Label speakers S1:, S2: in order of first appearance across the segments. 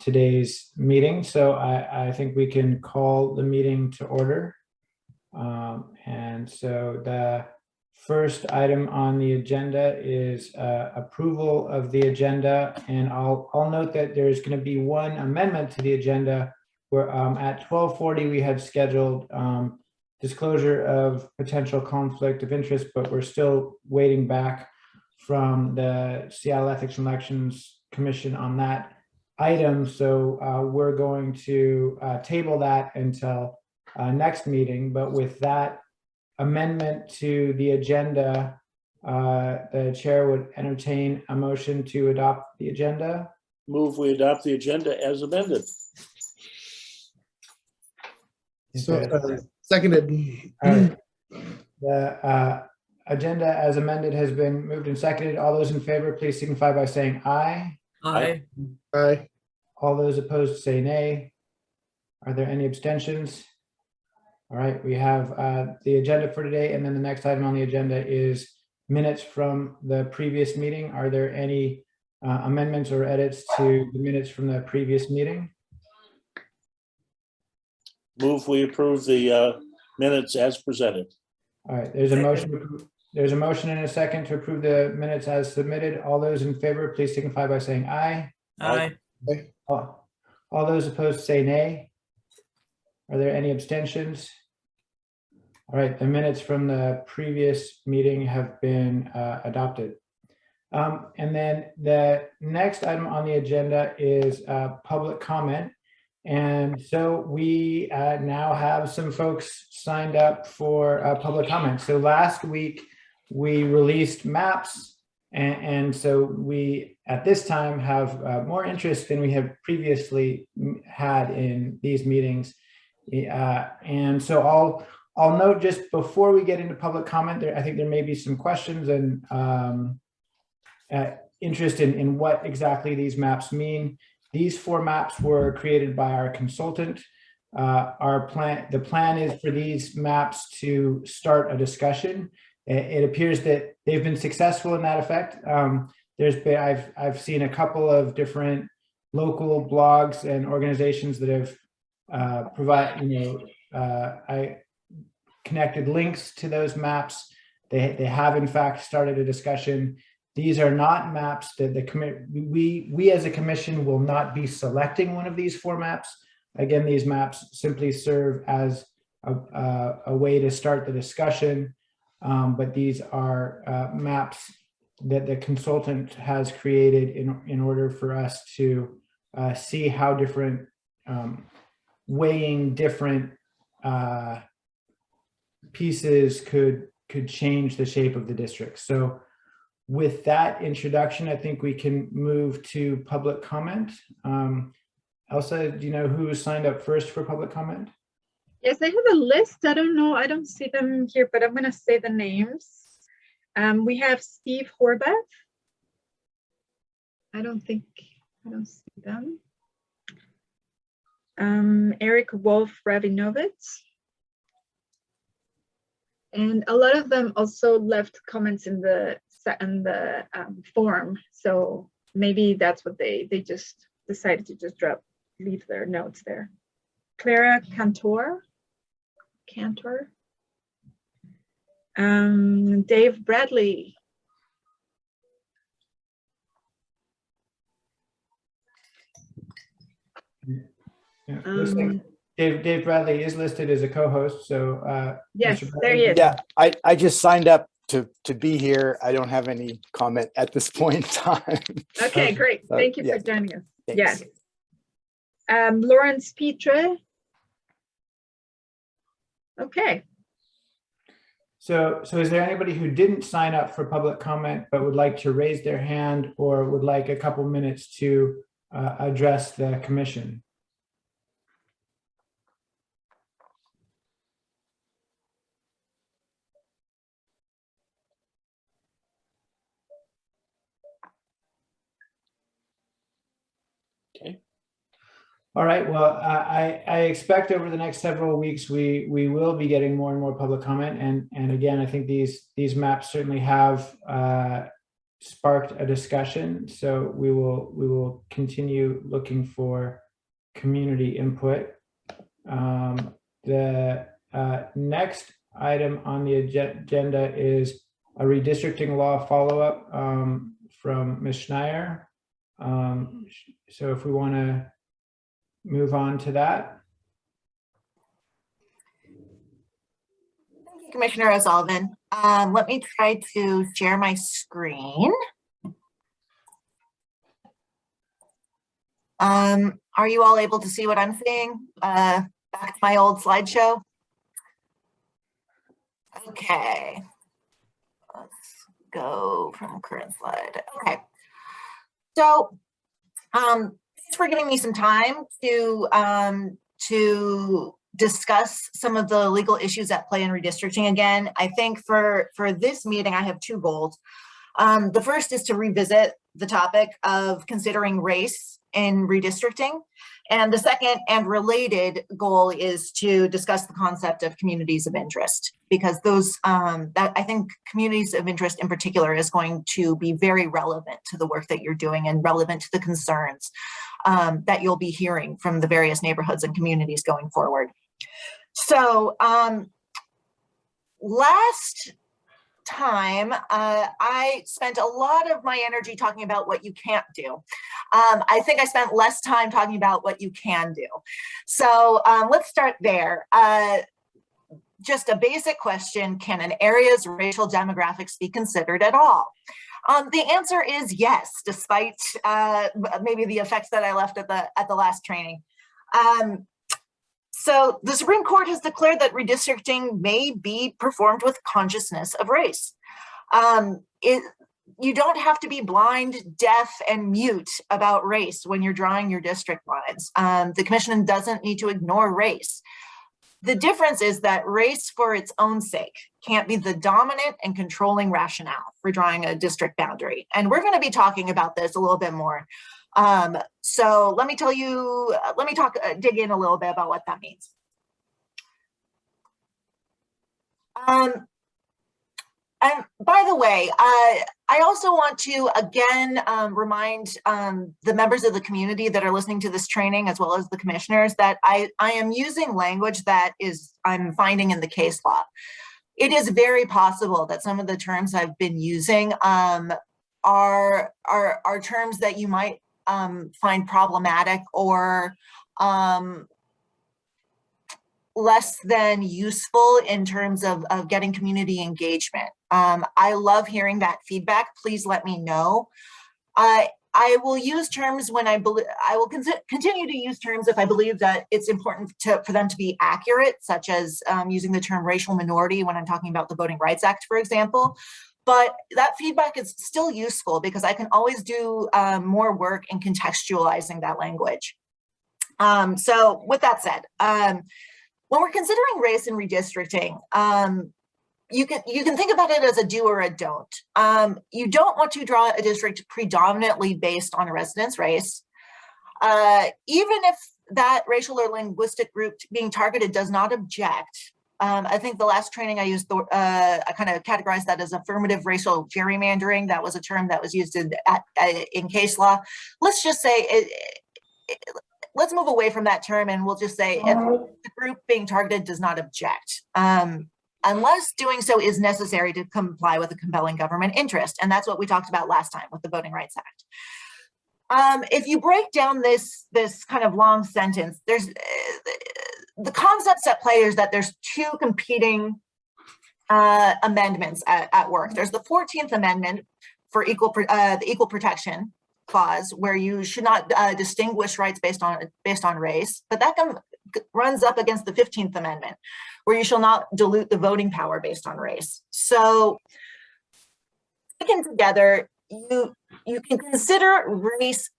S1: today's meeting. So I think we can call the meeting to order. And so the first item on the agenda is approval of the agenda. And I'll note that there's going to be one amendment to the agenda where at 12:40 we had scheduled disclosure of potential conflict of interest, but we're still waiting back from the Seattle Ethics and Elections Commission on that item. So we're going to table that until next meeting. But with that amendment to the agenda, the chair would entertain a motion to adopt the agenda.
S2: Move we adopt the agenda as amended.
S3: So seconded.
S1: All right. The agenda as amended has been moved and seconded. All those in favor, please signify by saying aye.
S4: Aye.
S3: Aye.
S1: All those opposed say nay. Are there any abstentions? All right, we have the agenda for today, and then the next item on the agenda is minutes from the previous meeting. Are there any amendments or edits to the minutes from the previous meeting?
S2: Move we approve the minutes as presented.
S1: All right, there's a motion. There's a motion and a second to approve the minutes as submitted. All those in favor, please signify by saying aye.
S4: Aye.
S1: All those opposed say nay. Are there any abstentions? All right, the minutes from the previous meeting have been adopted. And then the next item on the agenda is public comment. And so we now have some folks signed up for public comment. So last week we released maps, and so we at this time have more interest than we have previously had in these meetings. And so I'll note just before we get into public comment, I think there may be some questions and interest in what exactly these maps mean. These 4 maps were created by our consultant. The plan is for these maps to start a discussion. It appears that they've been successful in that effect. I've seen a couple of different local blogs and organizations that have I connected links to those maps. They have in fact started a discussion. These are not maps that we as a commission will not be selecting one of these 4 maps. Again, these maps simply serve as a way to start the discussion, but these are maps that the consultant has created in order for us to see how different weighing different pieces could change the shape of the district. So with that introduction, I think we can move to public comment. Elsa, do you know who signed up first for public comment?
S5: Yes, I have a list. I don't know. I don't see them here, but I'm going to say the names. We have Steve Horvath. I don't see them. Eric Wolf-Rabinovitz. And a lot of them also left comments in the form. So maybe that's what they just decided to just leave their notes there. Clara Cantor. Dave Bradley.
S1: Yeah, Dave Bradley is listed as a co-host, so
S5: yes, there he is.
S6: Yeah, I just signed up to be here. I don't have any comment at this point in time.
S5: Okay, great. Thank you for joining us.
S6: Thanks.
S5: Yes. Lawrence Petre. Okay.
S1: So is there anybody who didn't sign up for public comment but would like to raise their hand or would like a couple minutes to address the commission?
S2: Okay.
S1: All right, well, I expect over the next several weeks, we will be getting more and more public comment. And again, I think these maps certainly have sparked a discussion. So we will continue looking for community input. The next item on the agenda is a redistricting law follow-up from Ms. Schneier. So if we want to move on to that.
S4: Thank you, Commissioner O'Sullivan. Let me try to share my screen. Are you all able to see what I'm seeing? Back to my old slideshow. Okay. Let's go from current slide. Okay. So, thanks for giving me some time to discuss some of the legal issues at play in redistricting again. I think for this meeting, I have two goals. The first is to revisit the topic of considering race in redistricting. And the second and related goal is to discuss the concept of communities of interest, because those that I think communities of interest in particular is going to be very relevant to the work that you're doing and relevant to the concerns that you'll be hearing from the various neighborhoods and communities going forward. So last time I spent a lot of my energy talking about what you can't do. I think I spent less time talking about what you can do. So let's start there. Just a basic question: can an area's racial demographics be considered at all? The answer is yes, despite maybe the effects that I left at the last training. So the Supreme Court has declared that redistricting may be performed with consciousness of race. You don't have to be blind, deaf, and mute about race when you're drawing your district lines. The commission doesn't need to ignore race. The difference is that race for its own sake can't be the dominant and controlling rationale for drawing a district boundary. And we're going to be talking about this a little bit more. So let me dig in a little bit about what that means. And by the way, I also want to again remind the members of the community that are listening to this training, as well as the commissioners, that I am using language that I'm finding in the case law. It is very possible that some of the terms I've been using are terms that you might find problematic or less than useful in terms of getting community engagement. I love hearing that feedback. Please let me know. I will use terms when I will continue to use terms if I believe that it's important for them to be accurate, such as using the term racial minority when I'm talking about the Voting Rights Act, for example. But that feedback is still useful because I can always do more work in contextualizing that language. So with that said, when we're considering race in redistricting, you can think about it as a do or a don't. You don't want to draw a district predominantly based on a resident's race, even if that racial or linguistic group being targeted does not object. I think the last training I used, I kind of categorized that as affirmative racial gerrymandering. That was a term that was used in case law. Let's just say, let's move away from that term and we'll just say if the group being targeted does not object, unless doing so is necessary to comply with a compelling government interest. And that's what we talked about last time with the Voting Rights Act. If you break down this kind of long sentence, there's the concepts at play is that there's two competing amendments at work. There's the 14th Amendment for the Equal Protection Clause, where you should not distinguish rights based on race, but that runs up against the 15th Amendment, where you shall not dilute the voting power based on race. So, taken together, you can consider race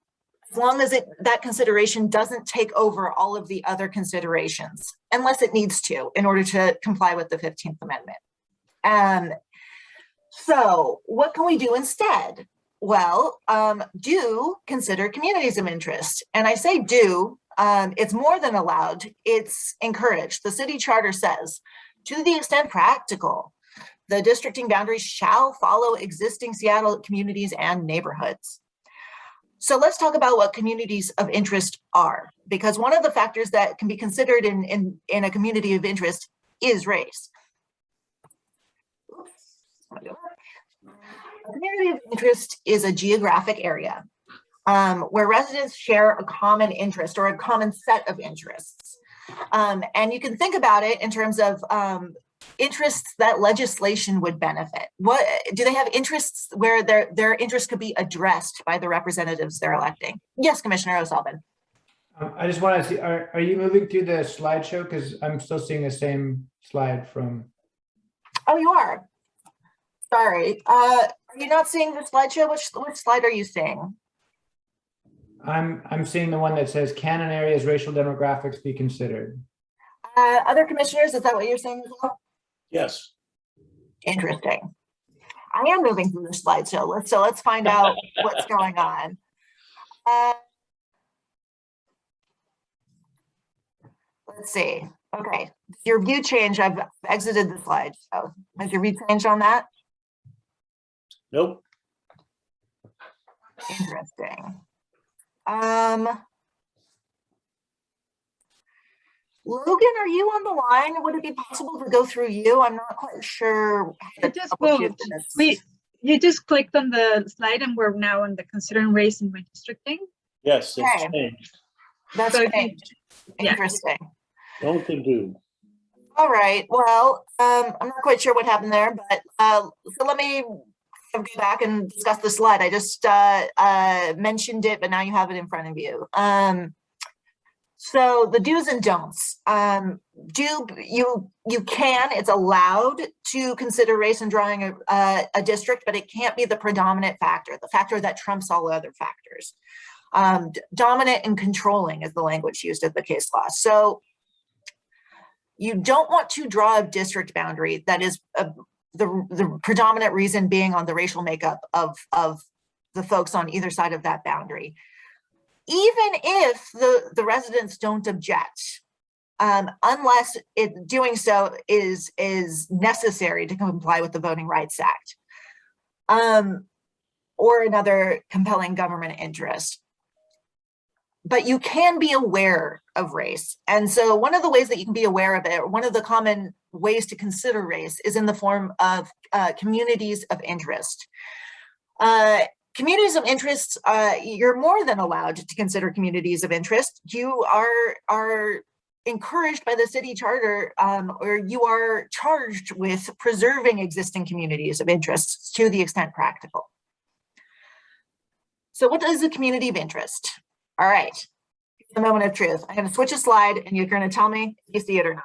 S4: as long as that consideration doesn't take over all of the other considerations, unless it needs to, in order to comply with the 15th Amendment. So what can we do instead? Well, do consider communities of interest. And I say do, it's more than allowed, it's encouraged. The city charter says, to the extent practical, The districting boundaries shall follow existing Seattle communities and neighborhoods. So let's talk about what communities of interest are, because one of the factors that can be considered in a community of interest is race. A community of interest is a geographic area where residents share a common interest or a common set of interests. And you can think about it in terms of interests that legislation would benefit. What do they have interests where their interests could be addressed by the representatives they're electing? Yes, Commissioner O'Sullivan.
S1: I just want to see, are you moving through the slideshow? Because I'm still seeing the same slide from.
S4: Oh, you are. Sorry. Are you not seeing the slideshow? Which slide are you seeing?
S1: I'm seeing the one that says, can an area's racial demographics be considered?
S4: Other commissioners, is that what you're saying as well?
S2: Yes.
S4: Interesting. I am moving through the slideshow. Let's find out what's going on. Let's see. Okay, your view change. I've exited the slide. So has your view changed on that?
S2: Nope.
S4: Interesting. Logan, are you on the line? Would it be possible to go through you? I'm not quite sure. how to
S5: It just
S4: troubleshoot
S5: moved.
S4: this.
S5: You just clicked on the slide and we're now on the considering race and redistricting.
S2: Yes, it's
S4: Okay.
S2: changed.
S4: That's
S5: So if you-
S4: changed.
S5: yeah.
S4: Interesting.
S2: Don't they do?
S4: All right. Well, I'm not quite sure what happened there, but so let me go back and discuss the slide. I just mentioned it, but now you have it in front of you. So the do's and don'ts. You can, it's allowed to consider race in drawing a district, but it can't be the predominant factor, the factor that trumps all other factors. Dominant and controlling is the language used in the case law. So you don't want to draw a district boundary that is the predominant reason being on the racial makeup of the folks on either side of that boundary. Even if the residents don't object, unless doing so is necessary to comply with the Voting Rights Act or another compelling government interest. But you can be aware of race. And so one of the ways that you can be aware of it, or one of the common ways to consider race, is in the form of communities of interest. Communities of interest, you're more than allowed to consider communities of interest. You are encouraged by the city charter, or you are charged with preserving existing communities of interest to the extent practical. So what is a community of interest? All right, the moment of truth. I'm going to switch a slide and you're going to tell me if you see it or not.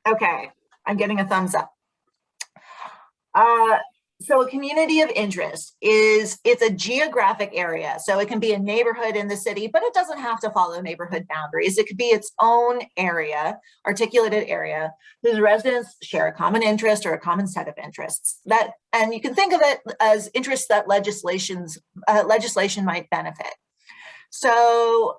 S4: Okay, I'm getting a thumbs up. So a community of interest it's a geographic area. So it can be a neighborhood in the city, but it doesn't have to follow neighborhood boundaries. It could be its own area, articulated area, whose residents share a common interest or a common set of interests. And you can think of it as interests that legislation might benefit. So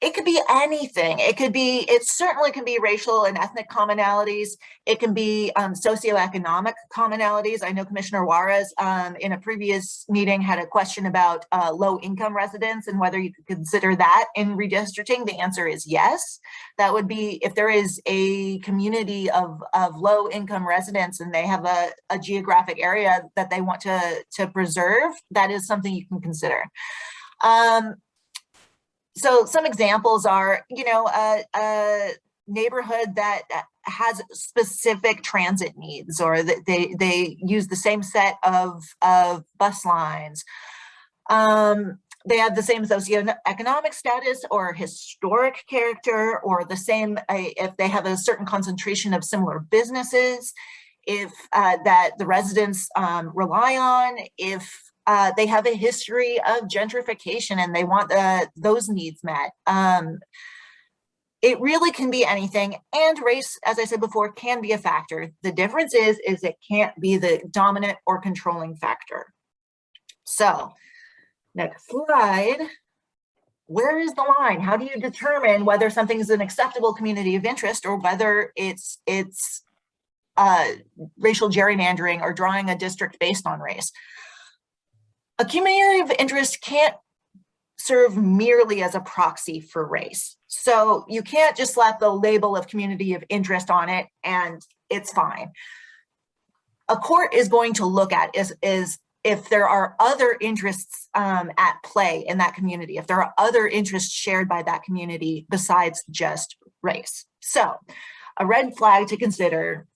S4: it could be anything. It certainly can be racial and ethnic commonalities. It can be socioeconomic commonalities. I know Commissioner Juarez in a previous meeting had a question about low income residents and whether you could consider that in redistricting. The answer is yes. That would be if there is a community of low income residents and they have a geographic area that they want to preserve, that is something you can consider. So some examples are, a neighborhood that has specific transit needs, or that they use the same set of bus lines. They have the same socioeconomic status or historic character, or the same if they have a certain concentration of similar businesses, if that the residents rely on, if they have a history of gentrification and they want those needs met. It really can be anything, and race, as I said before, can be a factor. The difference is it can't be the dominant or controlling factor. So, next slide. Where is the line? How do you determine whether something is an acceptable community of interest or whether it's racial gerrymandering or drawing a district based on race. A community of interest can't serve merely as a proxy for race. So you can't just slap the label of community of interest on it and it's fine. A court is going to look at is if there are other interests at play in that community, if there are other interests shared by that community besides just race. So a red flag to consider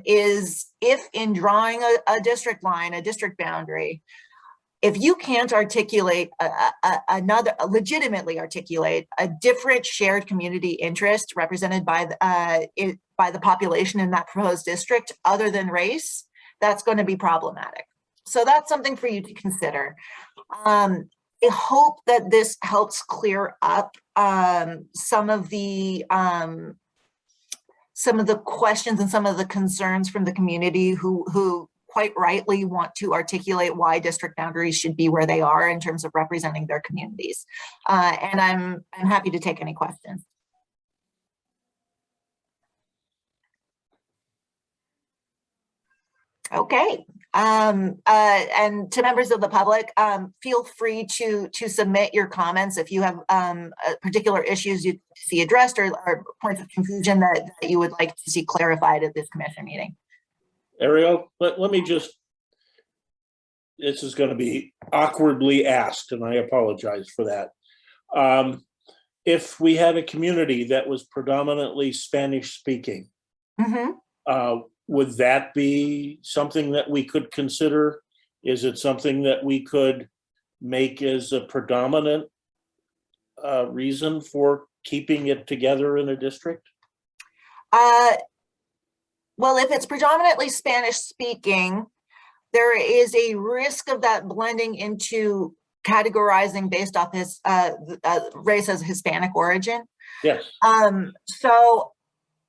S4: is if in drawing a district line, a district boundary, if you can't articulate legitimately articulate a different shared community interest represented by the population in that proposed district other than race, that's going to be problematic. So that's something for you to consider. I hope that this helps clear up some of the questions and some of the concerns from the community who quite rightly want to articulate why district boundaries should be where they are in terms of representing their communities. And I'm happy to take any questions. Okay, and to members of the public, feel free to submit your comments if you have particular issues you see addressed or points of confusion that you would like to see clarified at this commission meeting.
S2: Ariel, let me just, this is going to be awkwardly asked, and I apologize for that. If we had a community that was predominantly Spanish speaking, would that be something that we could consider? Is it something that we could make as a predominant reason for keeping it together in a district?
S4: Well, if it's predominantly Spanish speaking, there is a risk of that blending into categorizing based off his race as Hispanic origin.
S2: Yes.
S4: So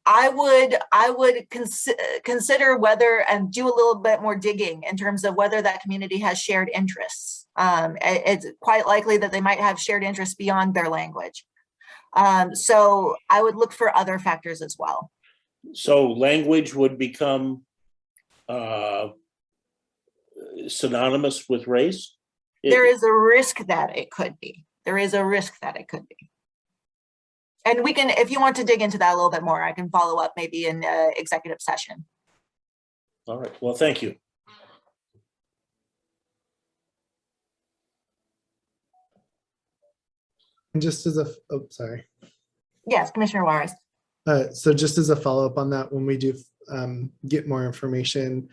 S4: I would consider whether and do a little bit more digging in terms of whether that community has shared interests. It's quite likely that they might have shared interests beyond their language. So I would look for other factors as well.
S2: So language would become synonymous with race?
S4: There is a risk that it could be. There is a risk that it could be. And we can, if you want to dig into that a little bit more, I can follow up maybe in executive session.
S2: All right, well, thank you.
S3: And just as a, oh, sorry.
S4: Yes, Commissioner Juarez.
S3: So just as a follow-up on that, when we do get more information,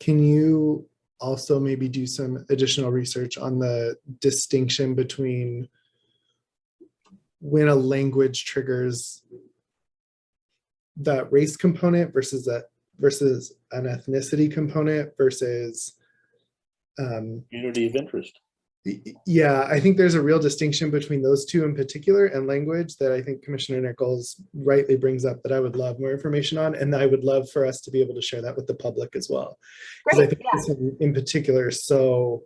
S3: can you also maybe do some additional research on the distinction between when a language triggers that race component versus an ethnicity component versus
S2: Community of interest.
S3: yeah, I think there's a real distinction between those two in particular and language that I think Commissioner Nichols rightly brings up that I would love more information on, and I would love for us to be able to share that with the public as well. Because I think this one in particular is so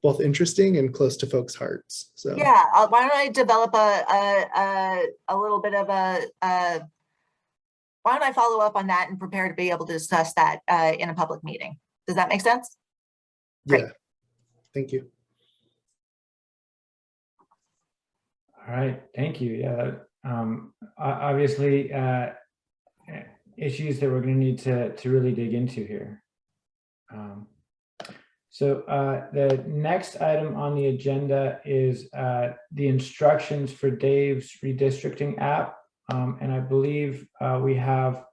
S3: both interesting and close to folks' hearts. So
S4: yeah, why don't I develop a little bit of why don't I follow up on that and prepare to be able to discuss that in a public meeting? Does that make sense? Great.
S3: Yeah, thank you.
S1: All right, thank you. Yeah, obviously issues that we're going to need to really dig into here. So the next item on the agenda is the instructions for Dave's redistricting app. And I believe we have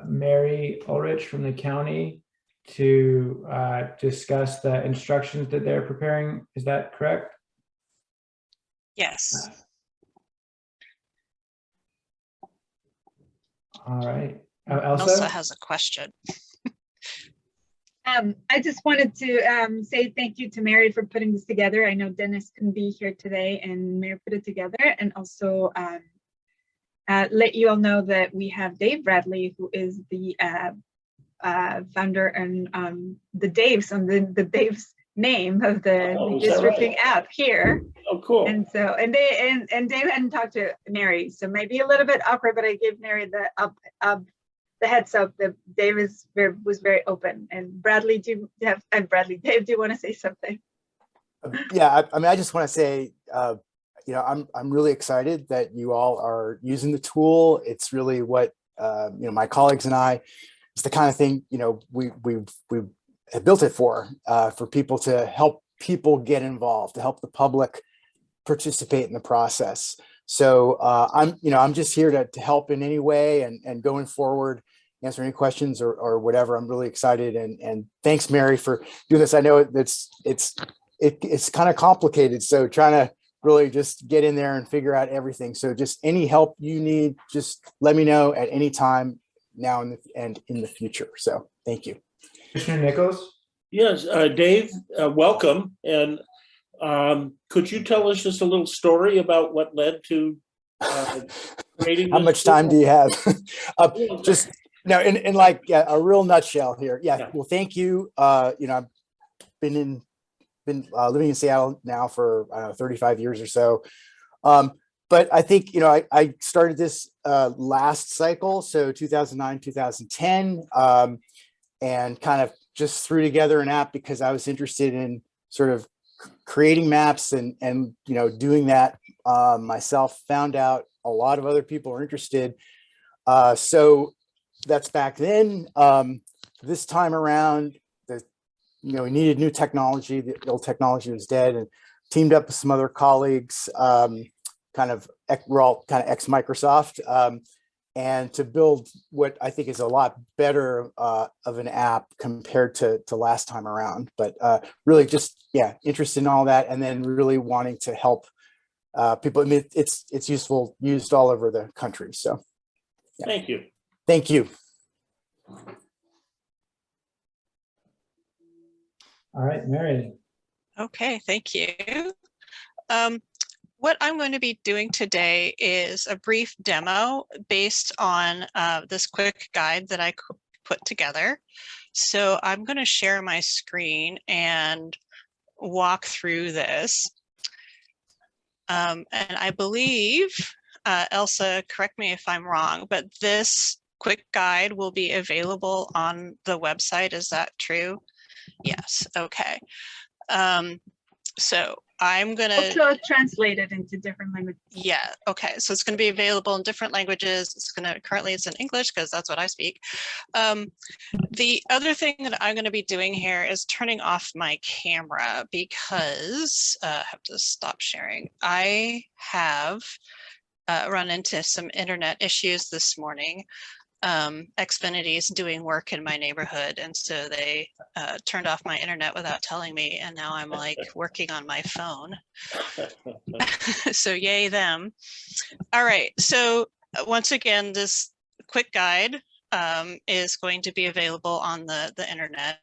S1: Mary Ulrich from the county to discuss the instructions that they're preparing. Is that correct?
S7: Yes.
S1: All right.
S7: Elsa has a question.
S5: I just wanted to say thank you to Mary for putting this together. I know Dennis couldn't be here today and Mary put it together, and also let you all know that we have Dave Bradley, who is the founder and the Dave's on the Dave's name of the redistricting app here.
S2: Oh, cool.
S5: And so, and Dave hadn't talked to Mary, so maybe a little bit awkward, but I gave Mary the heads up that Dave was very open. And Bradley, Dave, do you want to say something?
S6: Yeah, I mean, I just want to say, you know, I'm really excited that you all are using the tool. It's really what, you know, my colleagues and I, it's the kind of thing, you know, we have built it for people to help people get involved, to help the public participate in the process. So I'm just here to help in any way and going forward, answer any questions or whatever. I'm really excited and thanks, Mary, for doing this. I know it's kind of complicated, so trying to really just get in there and figure out everything. So just any help you need, just let me know at any time now and in the future. So thank you.
S1: Commissioner Nichols?
S2: Yes, Dave, welcome. And could you tell us just a little story about what led to creating
S6: How
S2: this
S6: much time do you have?
S2: tool?
S6: Just now in like a real nutshell here. Yeah.
S2: Yeah.
S6: Well, thank you. You know, I've been living in Seattle now for 35 years or so. But I think, you know, I started this last cycle, so 2009, 2010, and kind of just threw together an app because I was interested in sort of creating maps and you know, doing that myself. Found out a lot of other people are interested. So that's back then. This time around, you know, we needed new technology. The old technology was dead, and teamed up with some other colleagues, we're all kind of ex-Microsoft, and to build what I think is a lot better of an app compared to last time around. But really just, yeah, interested in all that, and then really wanting to help people. I mean, it's used all over the country. So yeah.
S2: Thank you.
S6: Thank you.
S1: All right, Mary.
S7: Okay, thank you. What I'm going to be doing today is a brief demo based on this quick guide that I put together. So I'm going to share my screen and walk through this. And I believe, Elsa, correct me if I'm wrong, but this quick guide will be available on the website. Is that true? Yes. Okay. So I'm gonna
S5: Also translated into different languages.
S7: Yeah. Okay. So it's going to be available in different languages. Currently it's in English because that's what I speak. The other thing that I'm going to be doing here is turning off my camera because I have to stop sharing. I have run into some internet issues this morning. Xfinity's doing work in my neighborhood, and so they turned off my internet without telling me, and now I'm like working on my phone. So yay them. All right, so once again, this quick guide is going to be available on the internet,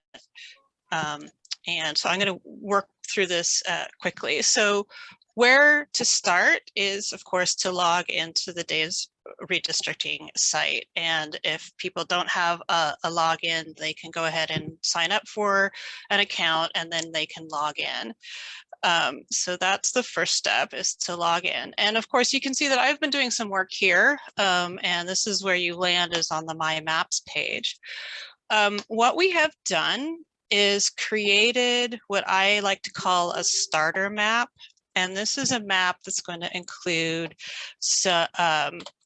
S7: and so I'm going to work through this quickly. So where to start is, of course, to log into the Dave's Redistricting site. And if people don't have a login, they can go ahead and sign up for an account, and then they can log in. So that's the first step, is to log in. And of course, you can see that I've been doing some work here, and this is where you land, is on the My Maps page. What we have done is created what I like to call a starter map. And this is a map that's going to include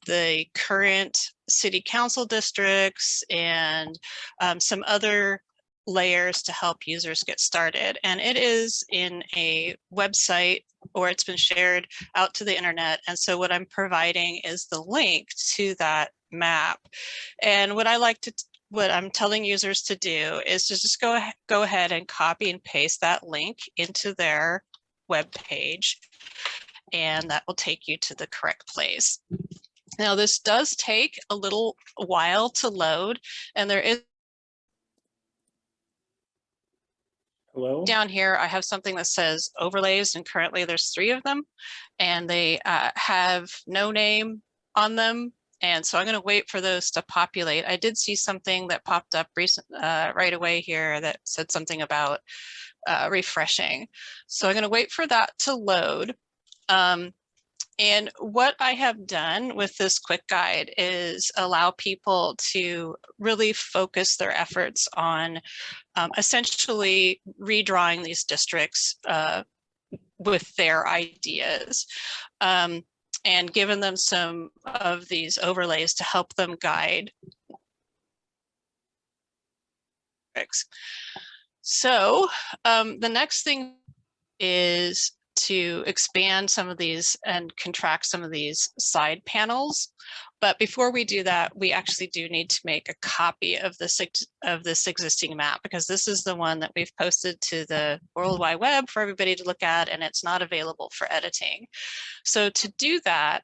S7: the current city council districts and some other layers to help users get started. And it is in a website, or it's been shared out to the internet. And so what I'm providing is the link to that map. And what I'm telling users to do is to just go ahead and copy and paste that link into their web page, and that will take you to the correct place. Now, this does take a little while to load, and there is
S2: Hello?
S7: down here, I have something that says overlays, and currently there's 3 of them, and they have no name on them. And so I'm going to wait for those to populate. I did see something that popped up right away here that said something about refreshing. So I'm going to wait for that to load. And what I have done with this quick guide is allow people to really focus their efforts on essentially redrawing these districts with their ideas, and given them some of these overlays to help them guide. So the next thing is to expand some of these and contract some of these side panels. But before we do that, we actually do need to make a copy of this existing map, because this is the one that we've posted to the World Wide Web for everybody to look at, and it's not available for editing. So to do that,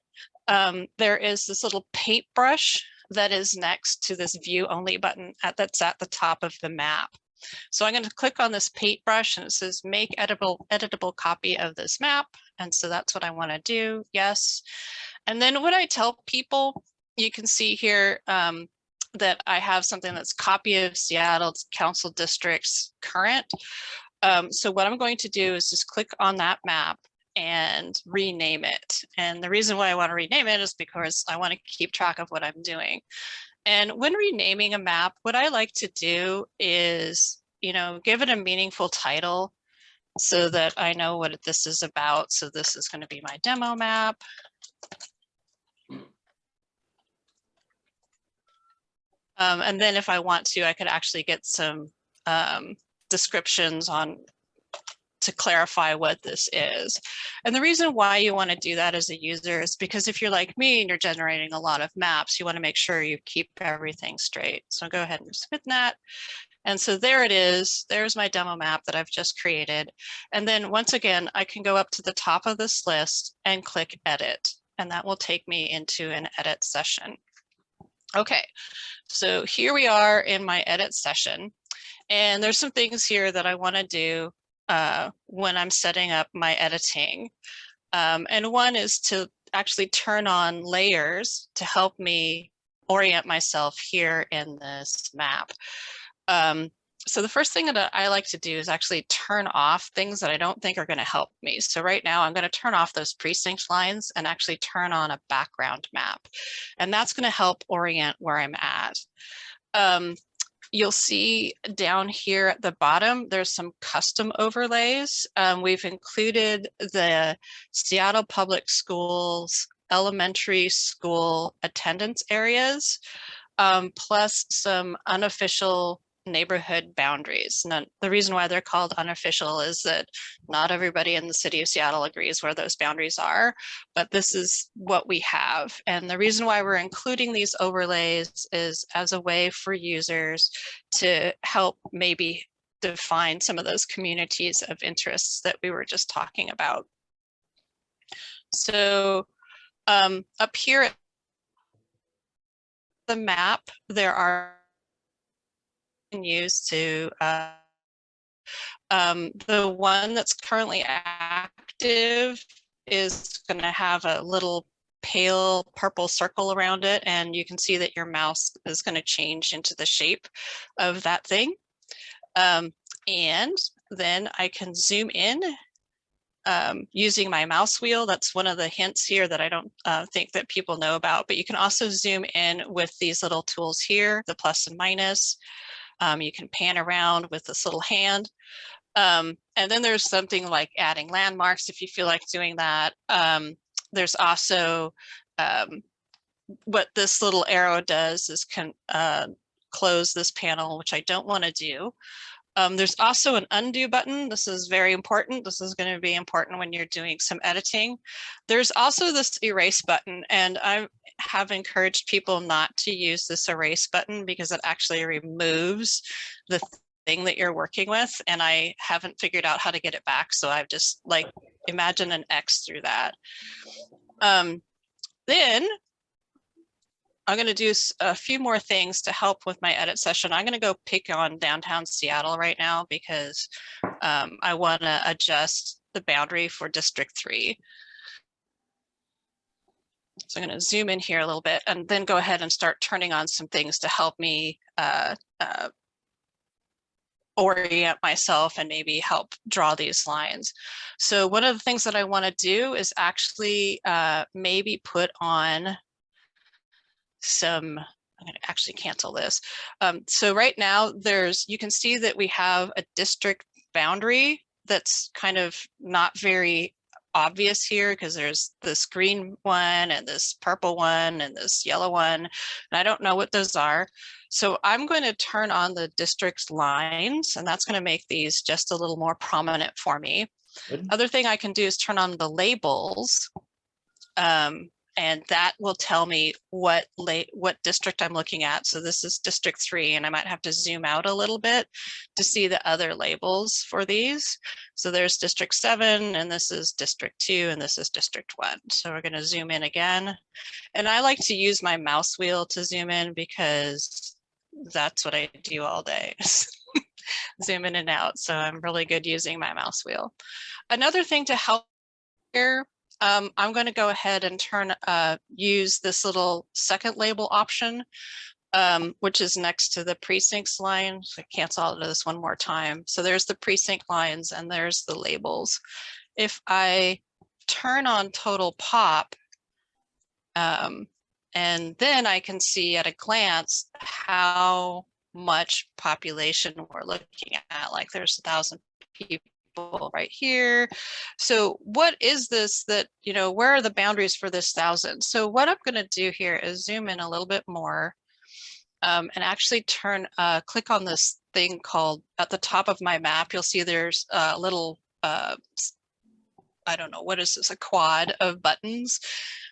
S7: there is this little paintbrush that is next to this view only button that's at the top of the map. So I'm going to click on this paintbrush and it says make editable copy of this map. And so that's what I want to do. Yes. And then when I tell people, you can see here that I have something that's copy of Seattle Council Districts current. So what I'm going to do is just click on that map and rename it. And the reason why I want to rename it is because I want to keep track of what I'm doing. And when renaming a map, what I like to do is, give it a meaningful title so that I know what this is about. So this is going to be my demo map. And then if I want to, I could actually get some descriptions to clarify what this is. And the reason why you want to do that as a user is because if you're like me and you're generating a lot of maps, you want to make sure you keep everything straight. So go ahead and submit that. And so there it is. There's my demo map that I've just created. And then once again, I can go up to the top of this list and click edit. And that will take me into an edit session. Okay, so here we are in my edit session. And there's some things here that I want to do when I'm setting up my editing. And one is to actually turn on layers to help me orient myself here in this map. So the first thing that I like to do is actually turn off things that I don't think are going to help me. So right now I'm going to turn off those precinct lines and actually turn on a background map. And that's going to help orient where I'm at. You'll see down here at the bottom, there's some custom overlays. We've included the Seattle Public Schools elementary school attendance areas, plus some unofficial neighborhood boundaries. Now, the reason why they're called unofficial is that not everybody in the city of Seattle agrees where those boundaries are, but this is what we have. And the reason why we're including these overlays is as a way for users to help maybe define some of those communities of interests that we were just talking about. So up here at the map, there are used to the one that's currently active is going to have a little pale purple circle around it, and you can see that your mouse is going to change into the shape of that thing. And then I can zoom in using my mouse wheel. That's one of the hints here that I don't think that people know about, but you can also zoom in with these little tools here, the plus and minus. You can pan around with this little hand. And then there's something like adding landmarks if you feel like doing that. There's also what this little arrow does is can close this panel, which I don't want to do. There's also an undo button. This is very important. This is going to be important when you're doing some editing. There's also this erase button, and I have encouraged people not to use this erase button because it actually removes the thing that you're working with, and I haven't figured out how to get it back. So I've just like imagine an X through that. Then I'm going to do a few more things to help with my edit session. I'm going to go pick on downtown Seattle right now because I want to adjust the boundary for District 3. So I'm going to zoom in here a little bit and then go ahead and start turning on some things to help me orient myself and maybe help draw these lines. So one of the things that I want to do is actually maybe put on some, I'm going to actually cancel this. So right now you can see that we have a district boundary that's kind of not very obvious here because there's this green one and this purple one and this yellow one, and I don't know what those are. So I'm going to turn on the district lines, and that's going to make these just a little more prominent for me.
S2: Good.
S7: Other thing I can do is turn on the labels. And that will tell me what district I'm looking at. So this is District 3, and I might have to zoom out a little bit to see the other labels for these. So there's District 7, and this is District 2, and this is District 1. So we're going to zoom in again. And I like to use my mouse wheel to zoom in because that's what I do all day. Zoom in and out. So I'm really good using my mouse wheel. Another thing to help here, I'm going to go ahead and use this little second label option, which is next to the precincts line. So I cancel out of this one more time. So there's the precinct lines and there's the labels. If I turn on total pop, and then I can see at a glance how much population we're looking at. Like there's 1,000 people right here. So what is this that, where are the boundaries for this 1,000? So what I'm going to do here is zoom in a little bit more and actually click on this thing called, at the top of my map, you'll see there's a little, I don't know, what is this, a quad of buttons.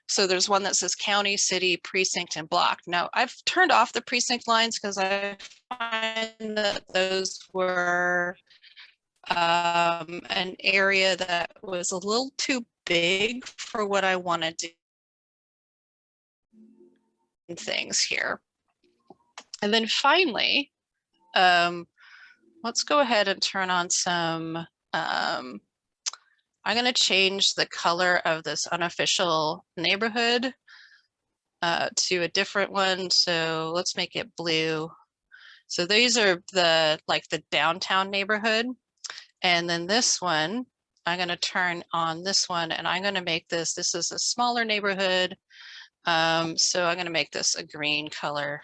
S7: So there's one that says county, city, precinct, and block. Now I've turned off the precinct lines because I find that those were an area that was a little too big for what I want to do things here. And then finally, let's go ahead and turn on some, I'm going to change the color of this unofficial neighborhood to a different one. So let's make it blue. So these are the downtown neighborhood. And then this one, I'm going to turn on this one, and I'm going to make this is a smaller neighborhood. So I'm going to make this a green color.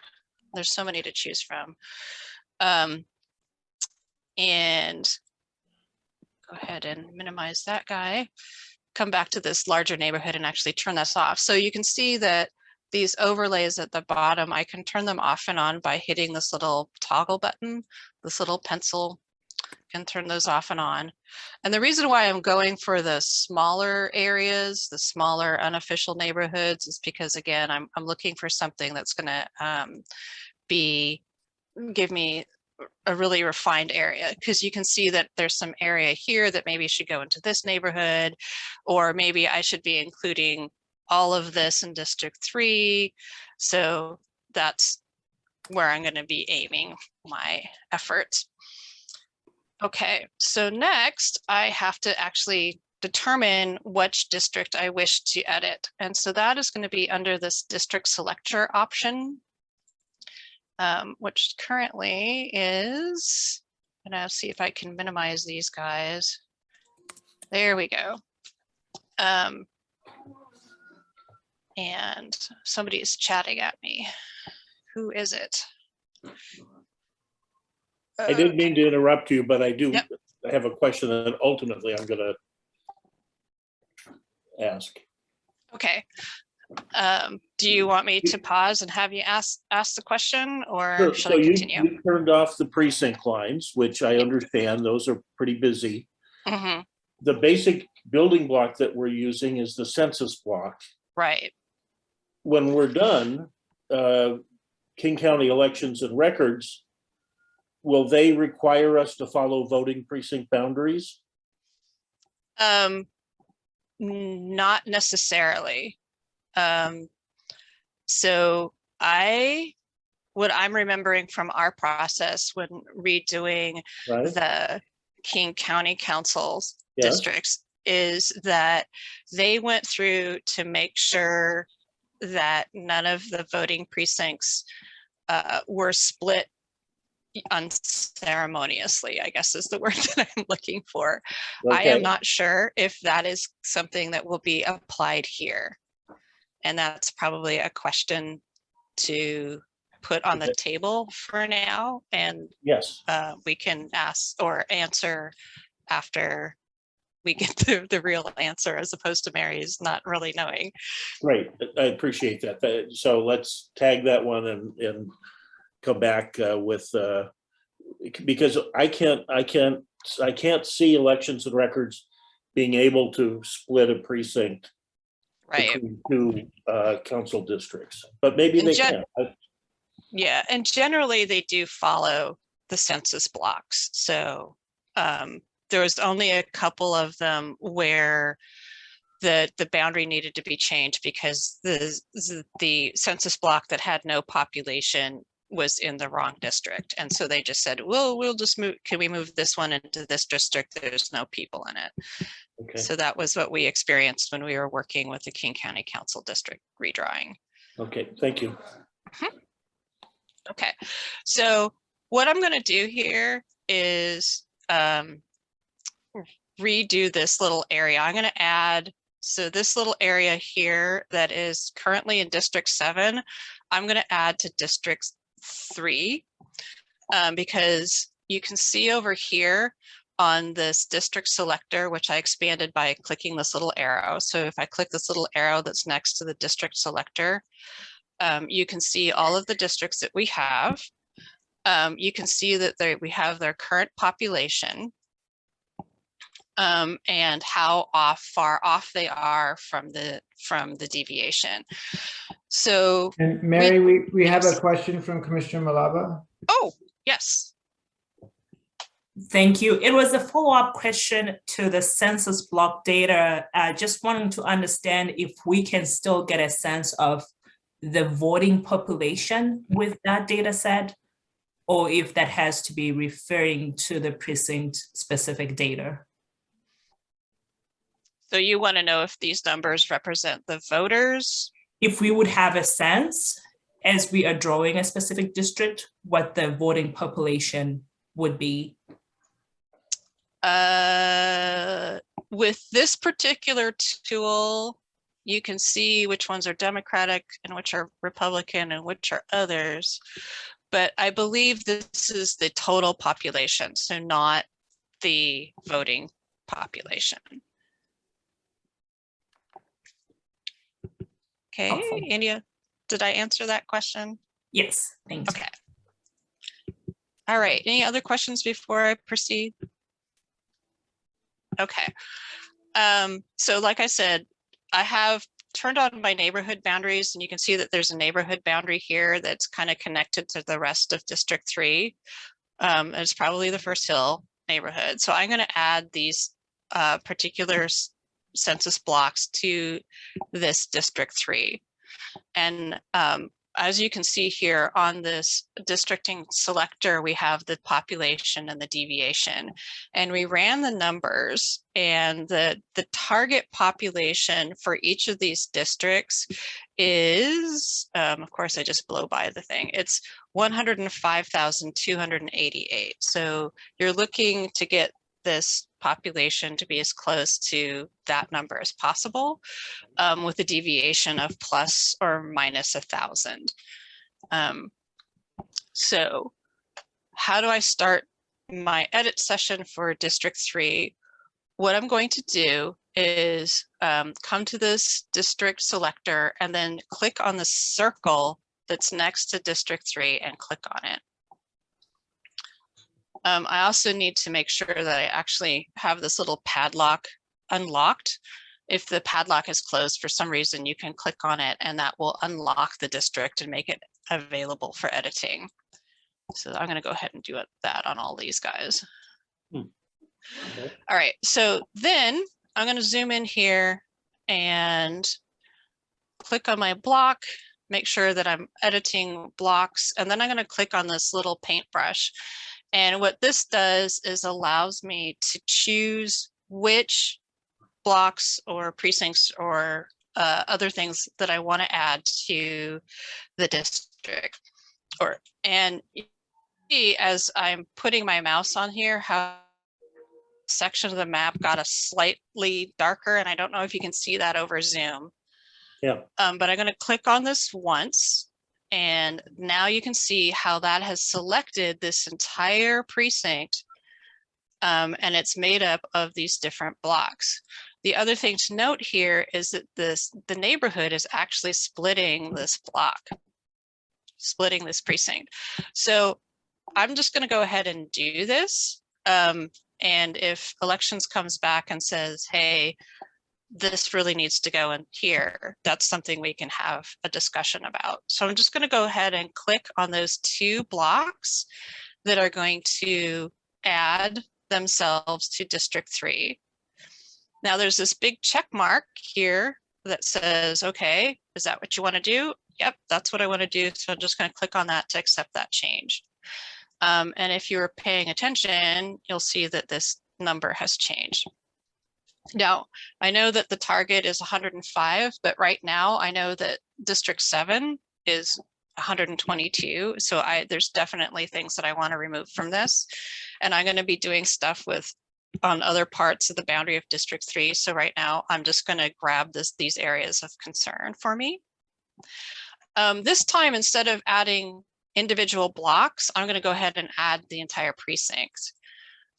S7: There's so many to choose from. And go ahead and minimize that guy. Come back to this larger neighborhood and actually turn this off. So you can see that these overlays at the bottom, I can turn them off and on by hitting this little toggle button, this little pencil. Can turn those off and on. And the reason why I'm going for the smaller areas, the smaller unofficial neighborhoods, is because again, I'm looking for something that's going to give me a really refined area, because you can see that there's some area here that maybe should go into this neighborhood, or maybe I should be including all of this in District 3. So that's where I'm going to be aiming my efforts. Okay, so next I have to actually determine which district I wish to edit. And so that is going to be under this district selector option, which currently is, I'm going to see if I can minimize these guys. There we go. And somebody is chatting at me. Who is it?
S2: I didn't mean to interrupt you, but I do
S7: Yep.
S2: I have a question that ultimately I'm going to ask.
S7: Okay. Do you want me to pause and have you ask the question, or
S2: Sure.
S7: should
S2: So
S7: I continue?
S2: you turned off the precinct lines, which I understand. Those are pretty busy.
S7: Mm-hmm.
S2: The basic building block that we're using is the census block.
S7: Right.
S2: When we're done, King County elections and records, will they require us to follow voting precinct boundaries?
S7: Not necessarily. So what I'm remembering from our process when redoing
S2: Right?
S7: the King County Council's
S2: Yes.
S7: districts is that they went through to make sure that none of the voting precincts were split unceremoniously, I guess is the word that I'm looking for. I am
S2: Okay.
S7: not sure if that is something that will be applied here. And that's probably a question to put on the
S2: Okay.
S7: table for now. And
S2: Yes,
S7: we can ask or answer after we get the real answer, as opposed to Mary's not really knowing.
S2: great. I appreciate that. So let's tag that one and come back with, because I can't see elections and records being able to split a precinct
S7: Right.
S2: between two council districts, but maybe
S7: And
S2: they can.
S7: Yeah, and generally they do follow the census blocks. So there was only a couple of them where the boundary needed to be changed because the census block that had no population was in the wrong district. And so they just said, well, we'll just move, can we move this one into this district? There's no people in it.
S2: Okay.
S7: So that was what we experienced when we were working with the King County Council District redrawing.
S2: Okay, thank you.
S7: Okay, so what I'm going to do here is redo this little area. I'm going to add, so this little area here that is currently in District 7, I'm going to add to District 3 because you can see over here on this district selector, which I expanded by clicking this little arrow. So if I click this little arrow that's next to the district selector, you can see all of the districts that we have. You can see that we have their current population and how far off they are from the deviation. So,
S1: And Mary, we have
S7: yes.
S1: a question from Commissioner Malava.
S7: Oh, yes.
S8: Thank you. It was a follow-up question to the census block data. Just wanting to understand if we can still get a sense of the voting population with that data set, or if that has to be referring to the precinct specific data.
S7: So you want to know if these numbers represent the voters?
S8: If we would have a sense as we are drawing a specific district, what the voting population would be.
S7: With this particular tool, you can see which ones are Democratic and which are Republican and which are others. But I believe this is the total population, so not the voting population. Okay,
S8: Helpful.
S7: India, did I answer that question?
S8: Yes, thank you.
S7: Okay. All right, any other questions before I proceed? Okay, so like I said, I have turned on my neighborhood boundaries, and you can see that there's a neighborhood boundary here that's kind of connected to the rest of District 3. It's probably the First Hill neighborhood. So I'm going to add these particular census blocks to this District 3. And as you can see here on this districting selector, we have the population and the deviation. And we ran the numbers, and the target population for each of these districts is, of course, I just blow by the thing. It's 105,288. So you're looking to get this population to be as close to that number as possible, with a deviation of plus or minus 1,000. So how do I start my edit session for District 3? What I'm going to do is come to this district selector and then click on the circle that's next to District 3 and click on it. I also need to make sure that I actually have this little padlock unlocked. If the padlock is closed for some reason, you can click on it and that will unlock the district and make it available for editing. So I'm going to go ahead and do that on all these guys.
S2: Okay.
S7: All right, so then I'm going to zoom in here and click on my block, make sure that I'm editing blocks, and then I'm going to click on this little paintbrush. And what this does is allows me to choose which blocks or precincts or other things that I want to add to the district. And see as I'm putting my mouse on here, how section of the map got a slightly darker, and I don't know if you can see that over Zoom.
S2: Yeah.
S7: But I'm going to click on this once, and now you can see how that has selected this entire precinct, and it's made up of these different blocks. The other thing to note here is that the neighborhood is actually splitting this block, splitting this precinct. So I'm just going to go ahead and do this. And if elections comes back and says, hey, this really needs to go in here, that's something we can have a discussion about. So I'm just going to go ahead and click on those 2 blocks that are going to add themselves to District 3. Now there's this big check mark here that says, okay, is that what you want to do? Yep, that's what I want to do. So I'm just going to click on that to accept that change. And if you're paying attention, you'll see that this number has changed. Now, I know that the target is 105, but right now I know that District 7 is 122. So there's definitely things that I want to remove from this. And I'm going to be doing stuff on other parts of the boundary of District 3. So right now I'm just going to grab these areas of concern for me. This time, instead of adding individual blocks, I'm going to go ahead and add the entire precinct.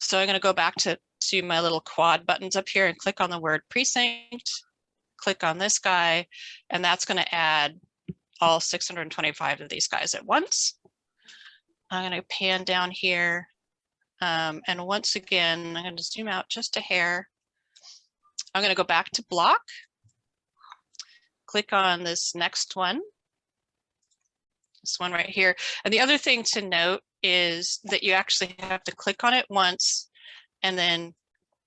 S7: So I'm going to go back to my little quad buttons up here and click on the word precinct, click on this guy, and that's going to add all 625 of these guys at once. I'm going to pan down here. And once again, I'm going to zoom out just a hair. I'm going to go back to block, click on this next one. This one right here. And the other thing to note is that you actually have to click on it once, and then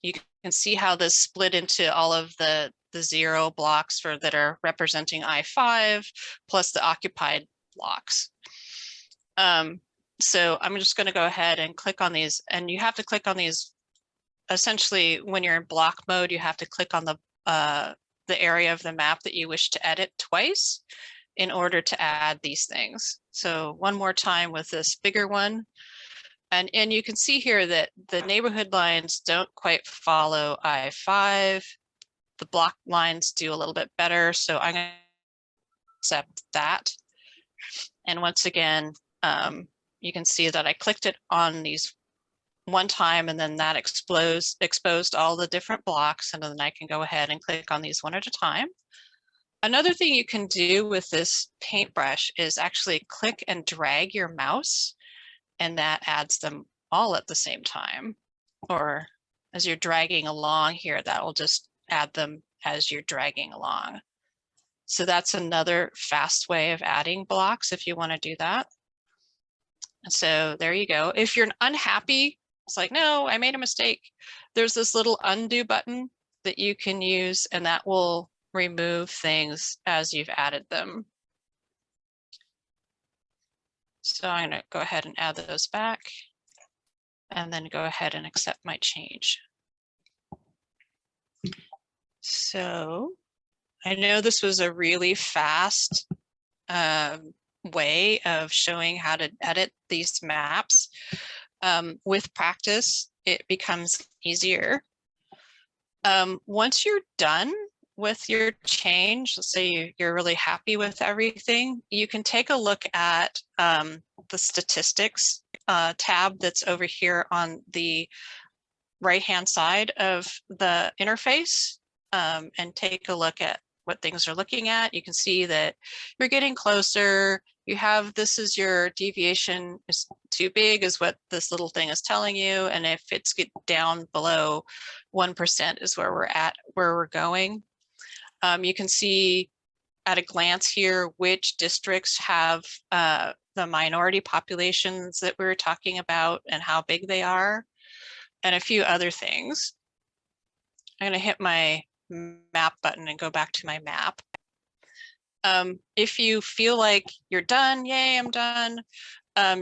S7: you can see how this split into all of the 0 blocks that are representing I-5 plus the occupied blocks. So I'm just going to go ahead and click on these, and you have to click on these. Essentially, when you're in block mode, you have to click on the area of the map that you wish to edit twice in order to add these things. So one more time with this bigger one. And you can see here that the neighborhood lines don't quite follow I-5. The block lines do a little bit better. So I'm going to accept that. And once again, you can see that I clicked it on these one time, and then that exposed all the different blocks. And then I can go ahead and click on these one at a time. Another thing you can do with this paintbrush is actually click and drag your mouse, and that adds them all at the same time. Or as you're dragging along here, that will just add them as you're dragging along. So that's another fast way of adding blocks if you want to do that. And so there you go. If you're unhappy, it's like, no, I made a mistake. There's this little undo button that you can use, and that will remove things as you've added them. So I'm going to go ahead and add those back, and then go ahead and accept my change. So I know this was a really fast way of showing how to edit these maps. With practice, it becomes easier. Once you're done with your change, let's say you're really happy with everything, you can take a look at the statistics tab that's over here on the right-hand side of the interface, and take a look at what things are looking at. You can see that you're getting closer. You have, this is your deviation is too big is what this little thing is telling you. And if it's get down below 1% is where we're at, where we're going. You can see at a glance here which districts have the minority populations that we were talking about and how big they are, and a few other things. I'm going to hit my map button and go back to my map. If you feel like you're done, yay, I'm done.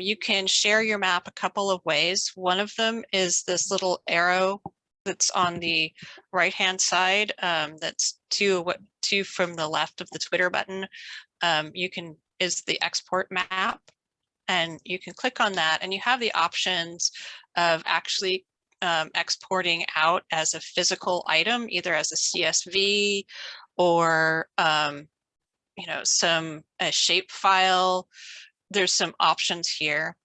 S7: You can share your map a couple of ways. One of them is this little arrow that's on the right-hand side. That's two from the left of the Twitter button. Is the export map. and you can click on that and you have the options of actually exporting out as a physical item, either as a CSV or you know, a shape file. There's some options here.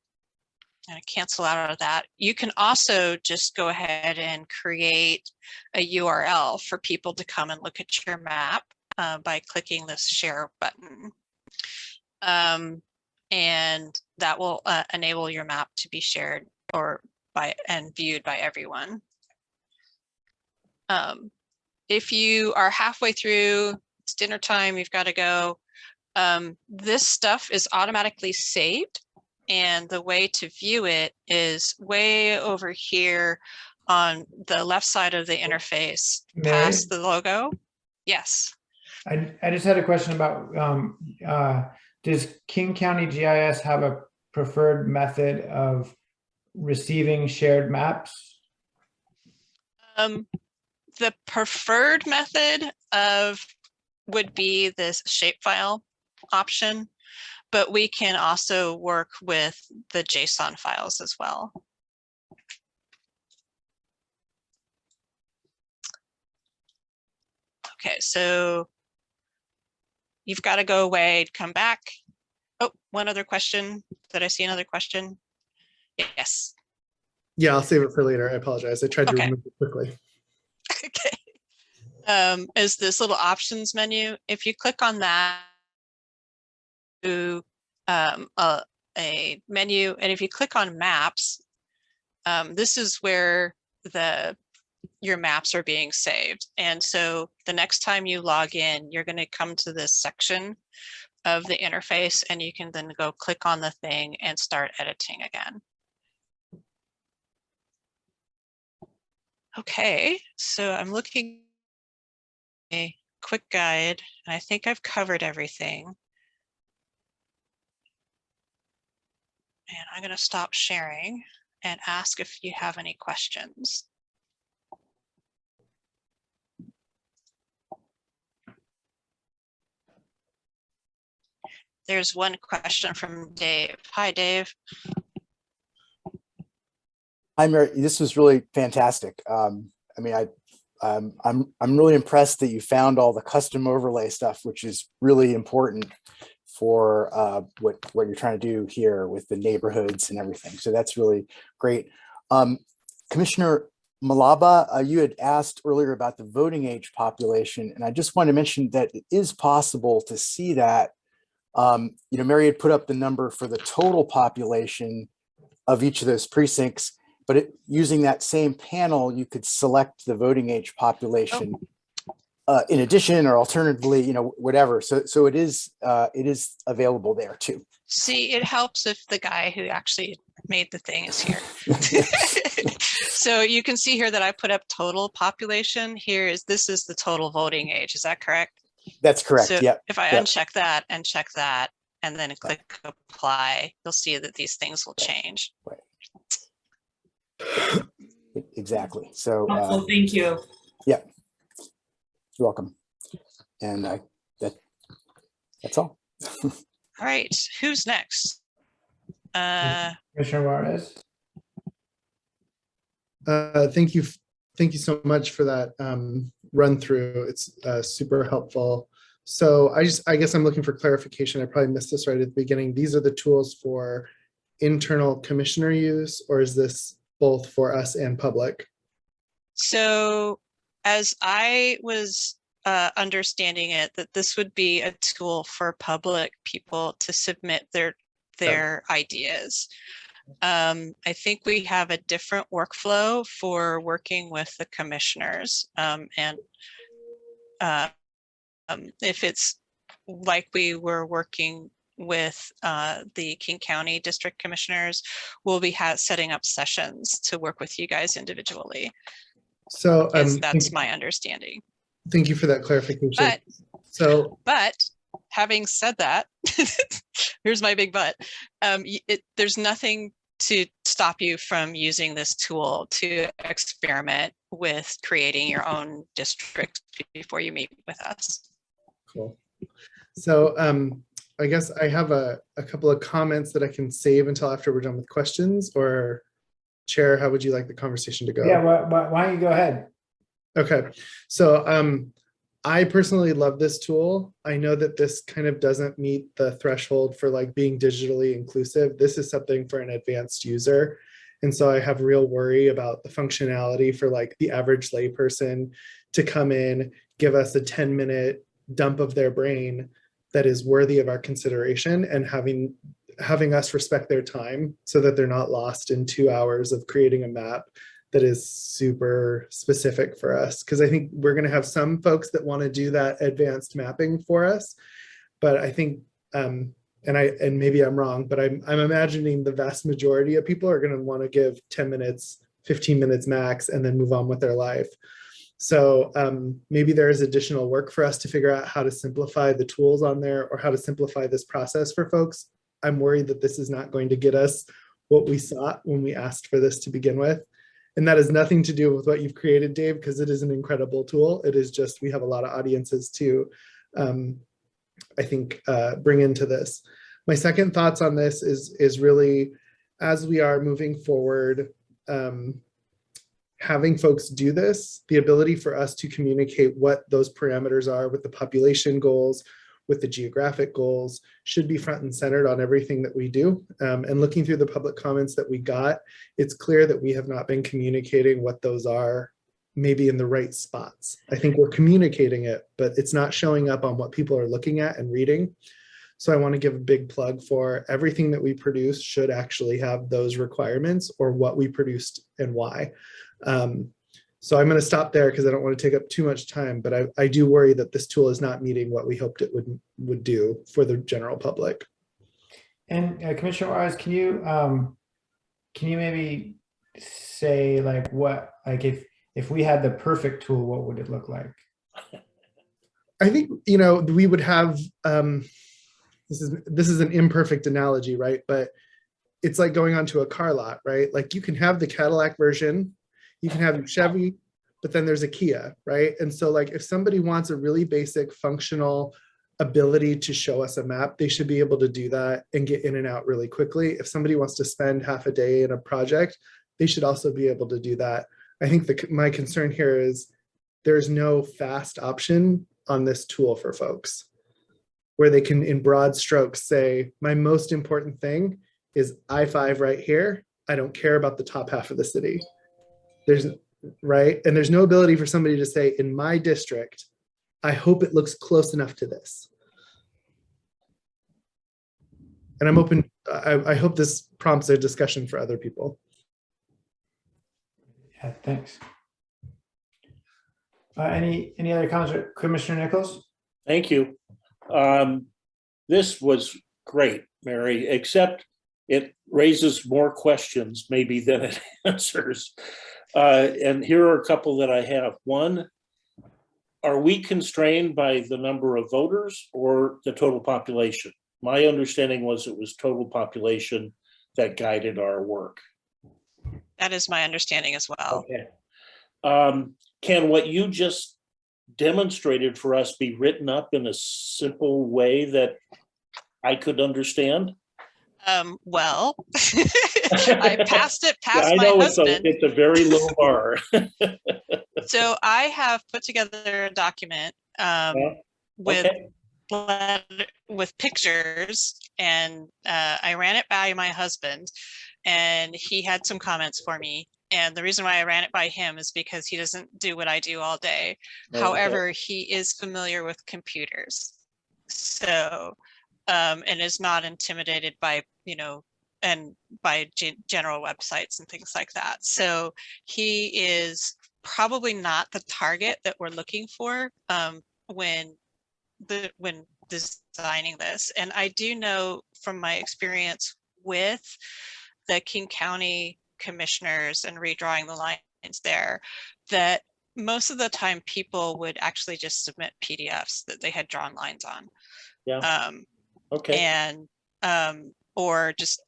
S7: I'm going to cancel out of that. You can also just go ahead and create a URL for people to come and look at your map by clicking this share button. And that will enable your map to be shared and viewed by everyone. If you are halfway through, it's dinner time, you've got to go. This stuff is automatically saved, and the way to view it is way over here on the left side of the interface,
S1: Mary?
S7: past the logo. Yes.
S1: I just had a question about, does King County GIS have a preferred method of receiving shared maps?
S7: The preferred method would be this shapefile option, but we can also work with the JSON files as well. Okay, so you've got to go away, come back. Oh, one other question. Did I see another question? Yes.
S3: Yeah, I'll save it for later. I apologize. I tried to
S7: Okay.
S3: remove it quickly.
S7: Okay. Is this little options menu. If you click on that, to a menu, and if you click on maps, this is where your maps are being saved. And so the next time you log in, you're going to come to this section of the interface, and you can then go click on the thing and start editing again. Okay, so I'm looking at a quick guide, and I think I've covered everything. And I'm going to stop sharing and ask if you have any questions. There's one question from Dave. Hi, Dave.
S6: Hi, Mary. This was really fantastic. I mean, I'm really impressed that you found all the custom overlay stuff, which is really important for what you're trying to do here with the neighborhoods and everything. So that's really great. Commissioner Malaba, you had asked earlier about the voting age population, and I just want to mention that it is possible to see that. You know, Mary had put up the number for the total population of each of those precincts, but using that same panel, you could select the voting age population in addition, or alternatively, you know, whatever. So it is available there too.
S7: See, it helps if the guy who actually made the thing is here. So you can see here that I put up total population. This is the total voting age. Is that correct?
S6: That's correct.
S7: So
S6: Yep.
S7: if I
S6: Yep.
S7: uncheck that and check that, and then click apply, you'll see that these things will change.
S6: Right. Exactly. So
S8: Helpful, thank you.
S6: yeah, you're welcome. And that's all.
S7: All right, who's next?
S1: Commissioner Juarez?
S3: Thank you so much for that run through. It's super helpful. So I guess I'm looking for clarification. I probably missed this right at the beginning. These are the tools for internal commissioner use, or is this both for us and public?
S7: So as I was understanding it, that this would be a tool for public people to submit their ideas. I think we have a different workflow for working with the commissioners, and if it's like we were working with the King County District Commissioners, we'll be setting up sessions to work with you guys individually.
S3: So
S7: that's my understanding.
S3: Thank you for that clarification.
S7: But having said that, here's my big but. There's nothing to stop you from using this tool to experiment with creating your own district before you meet with us.
S3: Cool. So I guess I have a couple of comments that I can save until after we're done with questions, or Chair, how would you like the conversation to go?
S1: Yeah, why don't you go ahead?
S3: Okay, so I personally love this tool. I know that this kind of doesn't meet the threshold for like being digitally inclusive. This is something for an advanced user. And so I have real worry about the functionality for like the average layperson to come in, give us a 10-minute dump of their brain that is worthy of our consideration, and having us respect their time so that they're not lost in 2 hours of creating a map that is super specific for us. Because I think we're going to have some folks that want to do that advanced mapping for us, but I think, and maybe I'm wrong, but I'm imagining the vast majority of people are going to want to give 10 minutes, 15 minutes max, and then move on with their life. So maybe there is additional work for us to figure out how to simplify the tools on there, or how to simplify this process for folks. I'm worried that this is not going to get us what we sought when we asked for this to begin with. And that has nothing to do with what you've created, Dave, because it is an incredible tool. It is just, we have a lot of audiences to, I think, bring into this. My second thoughts on this is really, as we are moving forward, having folks do this, the ability for us to communicate what those parameters are with the population goals, with the geographic goals, should be front and centered on everything that we do. And looking through the public comments that we got, it's clear that we have not been communicating what those are, maybe in the right spots. I think we're communicating it, but it's not showing up on what people are looking at and reading. So I want to give a big plug for everything that we produce should actually have those requirements, or what we produced and why. So I'm going to stop there because I don't want to take up too much time, but I do worry that this tool is not meeting what we hoped it would do for the general public.
S1: And Commissioner Wise, can you maybe say like what, like if we had the perfect tool, what would it look like?
S3: I think, we would have, this is an imperfect analogy, right? But it's like going onto a car lot, right? Like you can have the Cadillac version, you can have Chevy, but then there's a Kia, right? And so like if somebody wants a really basic functional ability to show us a map, they should be able to do that and get in and out really quickly. If somebody wants to spend half a day in a project, they should also be able to do that. I think my concern here is there's no fast option on this tool for folks, where they can, in broad strokes, say, my most important thing is I-5 right here. I don't care about the top half of the city. Right? And there's no ability for somebody to say, in my district, I hope it looks close enough to this. And I'm open, I hope this prompts a discussion for other people.
S1: Yeah, thanks. Any other comments, Commissioner Nichols?
S2: Thank you. This was great, Mary, except it raises more questions maybe than it answers. And here are a couple that I have. One, are we constrained by the number of voters or the total population? My understanding was it was total population that guided our work.
S7: That is my understanding as well.
S2: Okay. Can what you just demonstrated for us be written up in a simple way that I could understand?
S7: Well, I passed
S2: Yeah, I
S7: my
S2: know
S7: husband.
S2: it's a very low bar.
S7: So I have put together a document with pictures, and I ran it by my husband, and he had some comments for me. And the reason why I ran it by him is because he doesn't do what I do all day.
S2: Okay.
S7: However, he is familiar with computers. So, and is not intimidated by, and by general websites and things like that. So he is probably not the target that we're looking for when designing this. And I do know from my experience with the King County commissioners and redrawing the lines there, that most of the time people would actually just submit PDFs that they had drawn lines on.
S2: Yeah. Okay.
S7: And or just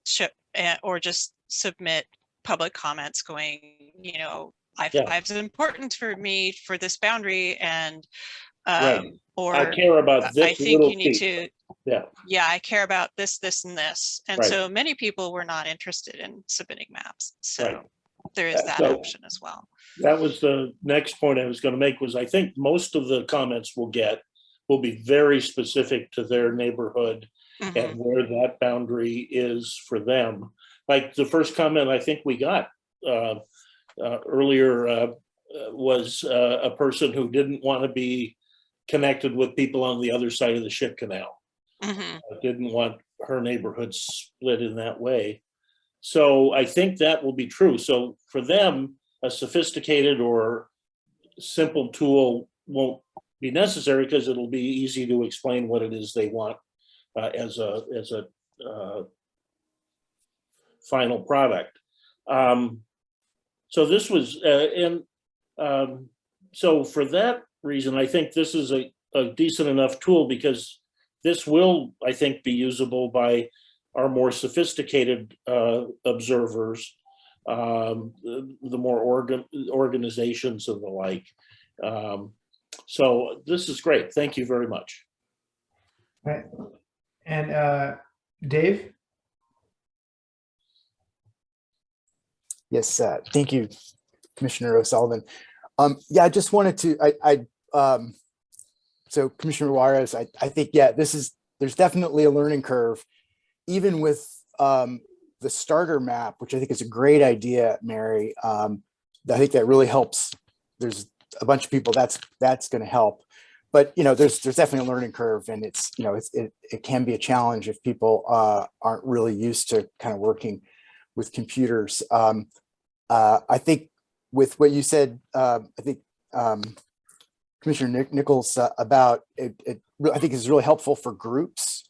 S7: submit public comments going, I-5 is important for me for this boundary, and
S2: right.
S7: or
S2: I care about this.
S7: I think you need to, yeah, I care about this, this, and this. And
S2: Right.
S7: so many people were not interested in submitting maps. So
S2: Right.
S7: there is that
S2: So-
S7: option as well.
S2: That was the next point I was going to make, was I think most of the comments we'll get will be very specific to their neighborhood
S7: Mhm.
S2: and where that boundary is for them. Like the first comment I think we got earlier was a person who didn't want to be connected with people on the other side of the ship canal.
S7: Mhm.
S2: Didn't want her neighborhood split in that way. So I think that will be true. So for them, a sophisticated or simple tool won't be necessary because it'll be easy to explain what it is they want as a final product. So this was, so for that reason, I think this is a decent enough tool, because this will, I think, be usable by our more sophisticated observers, the more organizations and the like. So this is great. Thank you very much.
S1: Right. And Dave?
S6: Yes, thank you, Commissioner O'Sullivan. Yeah, I just wanted to, so Commissioner Juarez, I think, yeah, there's definitely a learning curve, even with the starter map, which I think is a great idea, Mary. I think that really helps. There's a bunch of people that's going to help, but there's definitely a learning curve, and it's it can be a challenge if people aren't really used to kind of working with computers. I think with what you said, I think Commissioner Nichols about it, I think is really helpful for groups,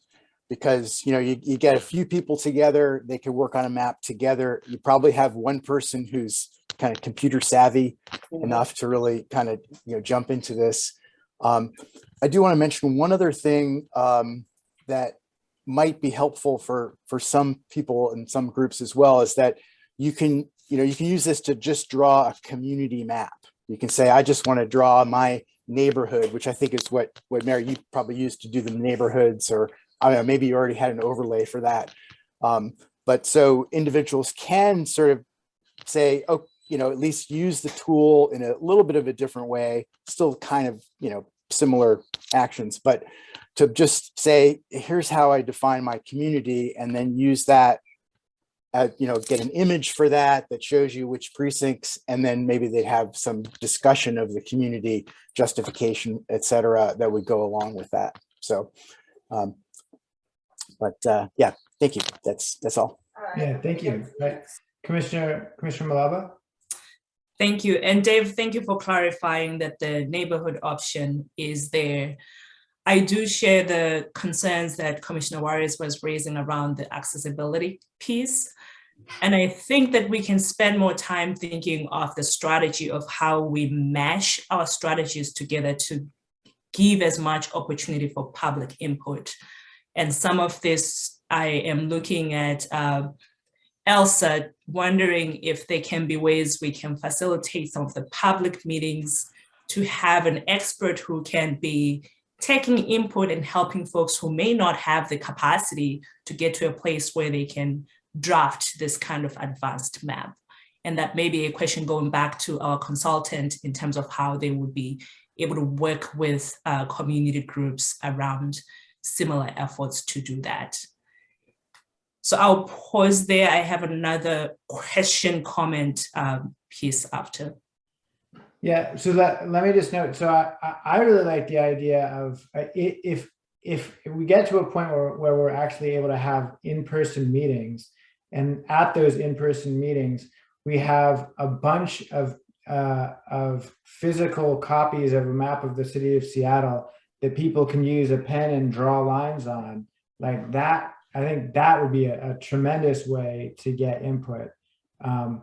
S6: because you get a few people together, they can work on a map together. You probably have one person who's kind of computer savvy enough to really kind of jump into this. I do want to mention one other thing that might be helpful for some people and some groups as well, is that you can use this to just draw a community map. You can say, I just want to draw my neighborhood, which I think is what Mary, you probably used to do the neighborhoods, or I don't know, maybe you already had an overlay for that. But so individuals can sort of say, oh, at least use the tool in a little bit of a different way, still kind of, similar actions, but to just say, here's how I define my community, and then use that, get an image for that shows you which precincts, and then maybe they'd have some discussion of the community justification, et cetera, that would go along with that. So, yeah, thank you. That's all.
S1: Yeah, thank you. Right. Commissioner Malaba?
S8: Thank you. And Dave, thank you for clarifying that the neighborhood option is there. I do share the concerns that Commissioner Juarez was raising around the accessibility piece. And I think that we can spend more time thinking of the strategy of how we mesh our strategies together to give as much opportunity for public input. And some of this, I am looking at Elsa, wondering if there can be ways we can facilitate some of the public meetings to have an expert who can be taking input and helping folks who may not have the capacity to get to a place where they can draft this kind of advanced map. And that may be a question going back to our consultant in terms of how they would be able to work with community groups around similar efforts to do that. So I'll pause there. I have another question, comment piece after.
S1: Yeah, so let me just note, so I really like the idea of if we get to a point where we're actually able to have in-person meetings, and at those in-person meetings, we have a bunch of physical copies of a map of the city of Seattle that people can use a pen and draw lines on, like that. I think that would be a tremendous way to get input. To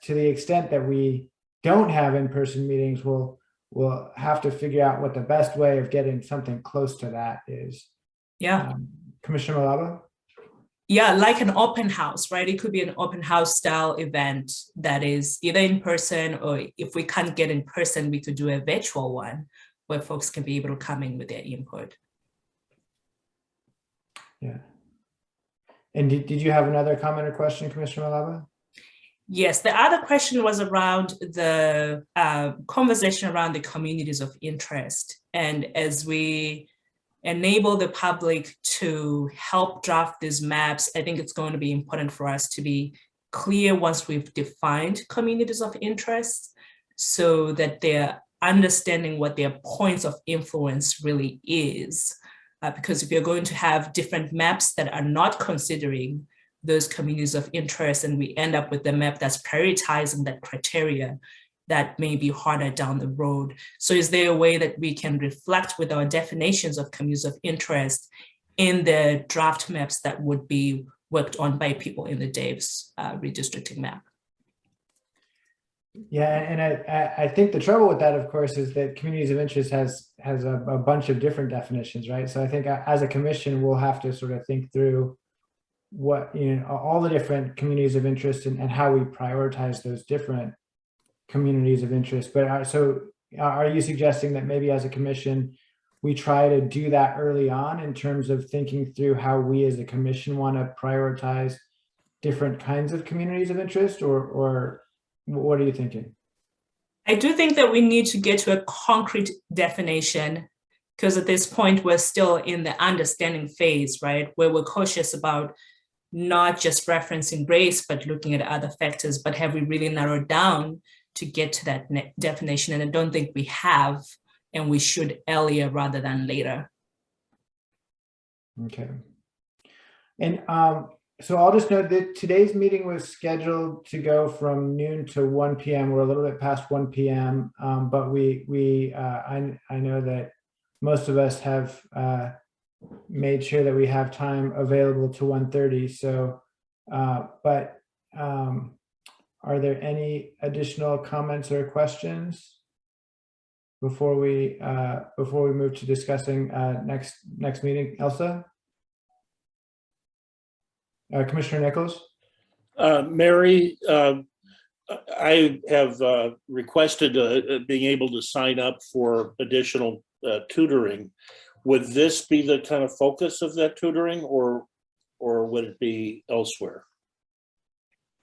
S1: the extent that we don't have in-person meetings, we'll have to figure out what the best way of getting something close to that is.
S8: Yeah.
S1: Commissioner Malaba?
S8: Yeah, like an open house, right? It could be an open house style event that is either in person, or if we can't get in person, we could do a virtual one where folks can be able to come in with their input.
S1: Yeah. And did you have another comment or question, Commissioner Malaba?
S8: Yes, the other question was around the conversation around the communities of interest. And as we enable the public to help draft these maps, I think it's going to be important for us to be clear once we've defined communities of interest, so that they're understanding what their points of influence really is. Because if you're going to have different maps that are not considering those communities of interest, and we end up with the map that's prioritizing that criteria, that may be harder down the road. So is there a way that we can reflect with our definitions of communities of interest in the draft maps that would be worked on by people in the Dave's redistricting map?
S1: Yeah, and I think the trouble with that, of course, is that communities of interest has a bunch of different definitions, right? So I think as a commission, we'll have to sort of think through what, all the different communities of interest and how we prioritize those different communities of interest. But so are you suggesting that maybe as a commission, we try to do that early on in terms of thinking through how we as a commission want to prioritize different kinds of communities of interest, or what are you thinking?
S8: I do think that we need to get to a concrete definition, because at this point, we're still in the understanding phase, right? Where we're cautious about not just referencing race, but looking at other factors. But have we really narrowed down to get to that definition? And I don't think we have, and we should earlier rather than later.
S1: Okay. And so I'll just note that today's meeting was scheduled to go from noon to 1 p.m. We're a little bit past 1 p.m., but I know that most of us have made sure that we have time available to 1:30. So, but are there any additional comments or questions before we move to discussing next meeting? Elsa? Commissioner Nichols?
S2: Mary, I have requested being able to sign up for additional tutoring. Would this be the kind of focus of that tutoring, or would it be elsewhere?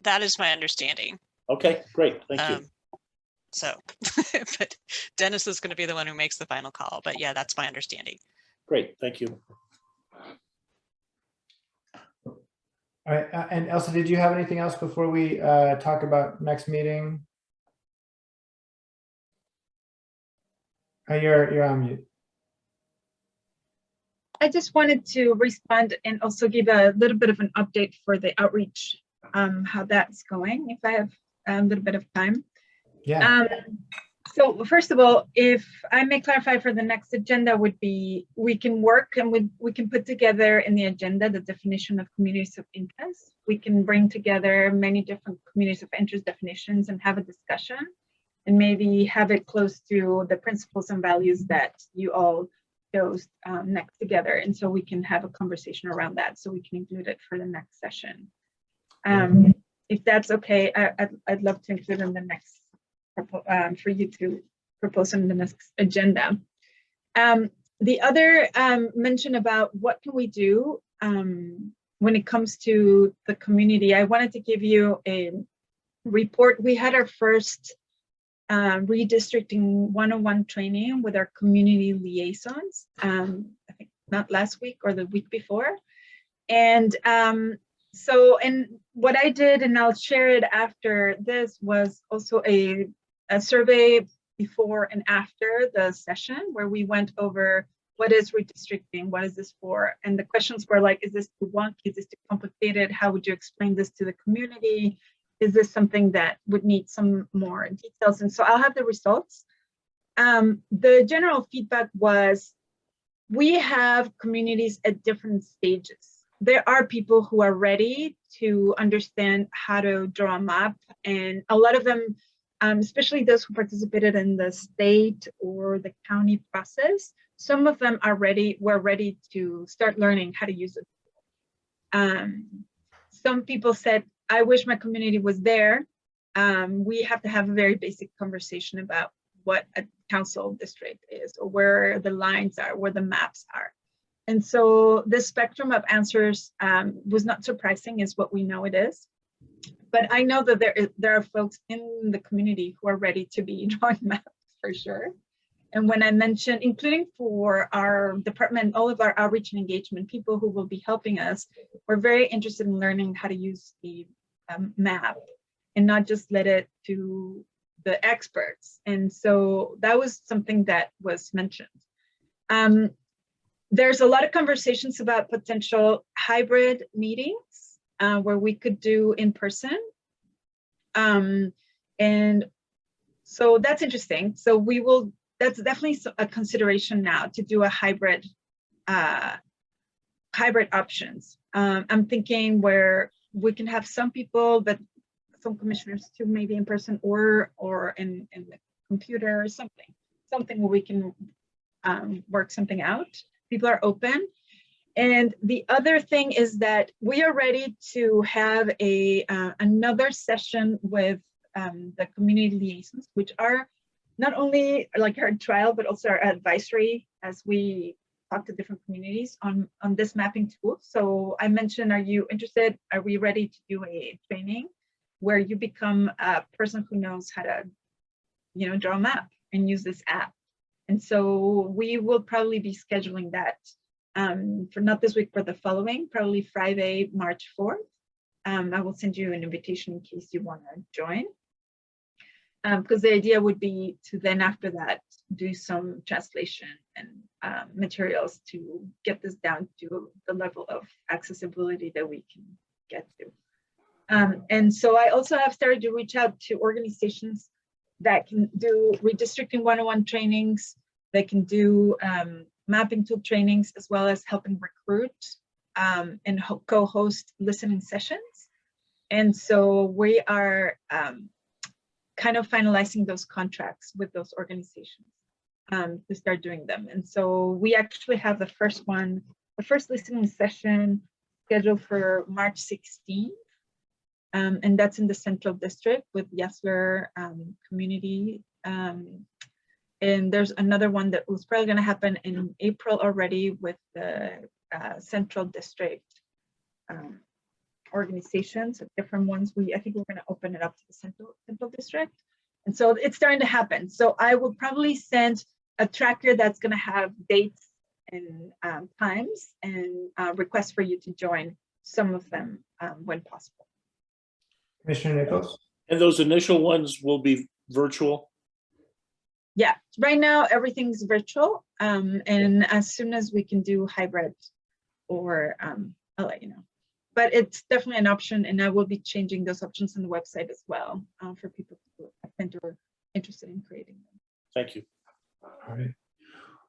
S7: That is my understanding.
S2: Okay, great, thank you.
S7: So, but Dennis is going to be the one who makes the final call. But yeah, that's my understanding.
S2: Great, thank you.
S1: All right, and Elsa, did you have anything else before we talk about next meeting? You're on mute.
S5: I just wanted to respond and also give a little bit of an update for the outreach, how that's going, if I have a little bit of time.
S1: Yeah.
S5: So first of all, if I may clarify for the next agenda would be, we can work and we can put together in the agenda the definition of communities of interest. We can bring together many different communities of interest definitions and have a discussion, and maybe have it close to the principles and values that you all chose next together. And so we can have a conversation around that, so we can include it for the next session. If that's okay, I'd love to include in the next for you to propose on the next agenda. The other mention about what can we do when it comes to the community, I wanted to give you a report. We had our first redistricting 101 training with our community liaisons, I think not last week or the week before. And and what I did, and I'll share it after this, was also a survey before and after the session, where we went over what is redistricting, what is this for? And the questions were like, is this too wonky? Is this too complicated? How would you explain this to the community? Is this something that would need some more details? And so I'll have the results. The general feedback was, we have communities at different stages. There are people who are ready to understand how to draw a map, and a lot of them, especially those who participated in the state or the county process, some of them were ready to start learning how to use it. Some people said, I wish my community was there. We have to have a very basic conversation about what a council district is, or where the lines are, where the maps are. And so the spectrum of answers was not surprising, is what we know it is. But I know that there are folks in the community who are ready to be drawing maps for sure. And when I mentioned, including for our department, all of our outreach and engagement people who will be helping us, we're very interested in learning how to use the map and not just let it to the experts. And so that was something that was mentioned. There's a lot of conversations about potential hybrid meetings where we could do in person. And so that's interesting. So we will, that's definitely a consideration now to do a hybrid options. I'm thinking where we can have some people, but some commissioners too, maybe in person or in the computer or something where we can work something out. People are open. And the other thing is that we are ready to have another session with the community liaisons, which are not only like our trial, but also our advisory as we talk to different communities on this mapping tool. So I mentioned, are you interested? Are we ready to do a training where you become a person who knows how to, draw a map and use this app? And so we will probably be scheduling that for not this week, for the following, probably Friday, March 4th. I will send you an invitation in case you want to join. Because the idea would be to then after that do some translation and materials to get this down to the level of accessibility that we can get to. And so I also have started to reach out to organizations that can do redistricting 101 trainings, that can do mapping tool trainings, as well as helping recruit and co-host listening sessions. And so we are kind of finalizing those contracts with those organizations to start doing them. And so we actually have the first listening session scheduled for March 16th. And that's in the Central District with Yesler community. And there's another one that was probably going to happen in April already with the Central District organizations, different ones. I think we're going to open it up to the Central District. And so it's starting to happen. So I will probably send a tracker that's going to have dates and times and requests for you to join some of them when possible.
S1: Commissioner Nichols?
S2: And those initial ones will be virtual?
S5: Yeah, right now everything's virtual. And as soon as we can do hybrid, or I'll let you know. But it's definitely an option, and I will be changing those options on the website as well for people who are interested in creating them.
S2: Thank you.
S1: All right.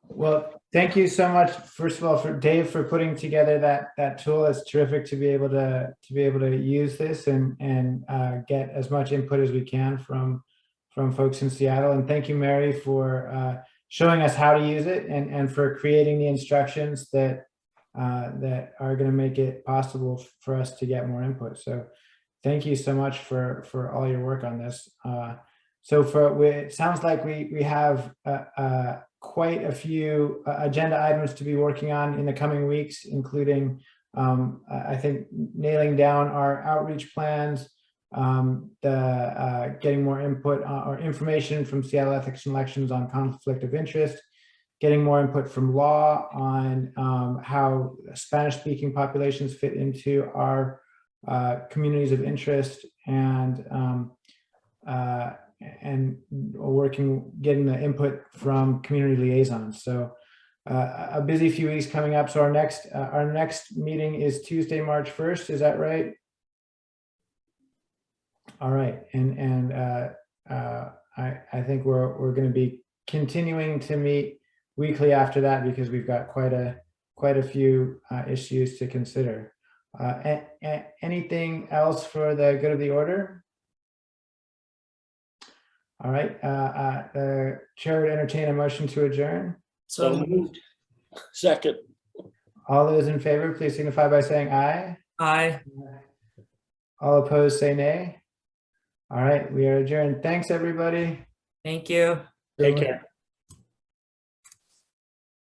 S1: Well, thank you so much, first of all, for Dave, for putting together that tool. It's terrific to be able to use this and get as much input as we can from folks in Seattle. And thank you, Mary, for showing us how to use it and for creating the instructions that are going to make it possible for us to get more input. So thank you so much for all your work on this. So it sounds like we have quite a few agenda items to be working on in the coming weeks, including I think nailing down our outreach plans, getting more input or information from Seattle Ethics and Elections on conflict of interest, getting more input from law on how Spanish-speaking populations fit into our communities of interest, and getting the input from community liaisons. So a busy few weeks coming up. So our next meeting is Tuesday, March 1st. Is that right? All right, and I think we're going to be continuing to meet weekly after that, because we've got quite a few issues to consider. Anything else for the good of the order? All right, the chair would entertain a motion to adjourn.
S2: So moved. Second.
S1: All those in favor, please signify by saying aye.
S8: Aye.
S1: All opposed, say nay. All right, we are adjourned. Thanks, everybody.
S8: Thank you.
S2: Take care.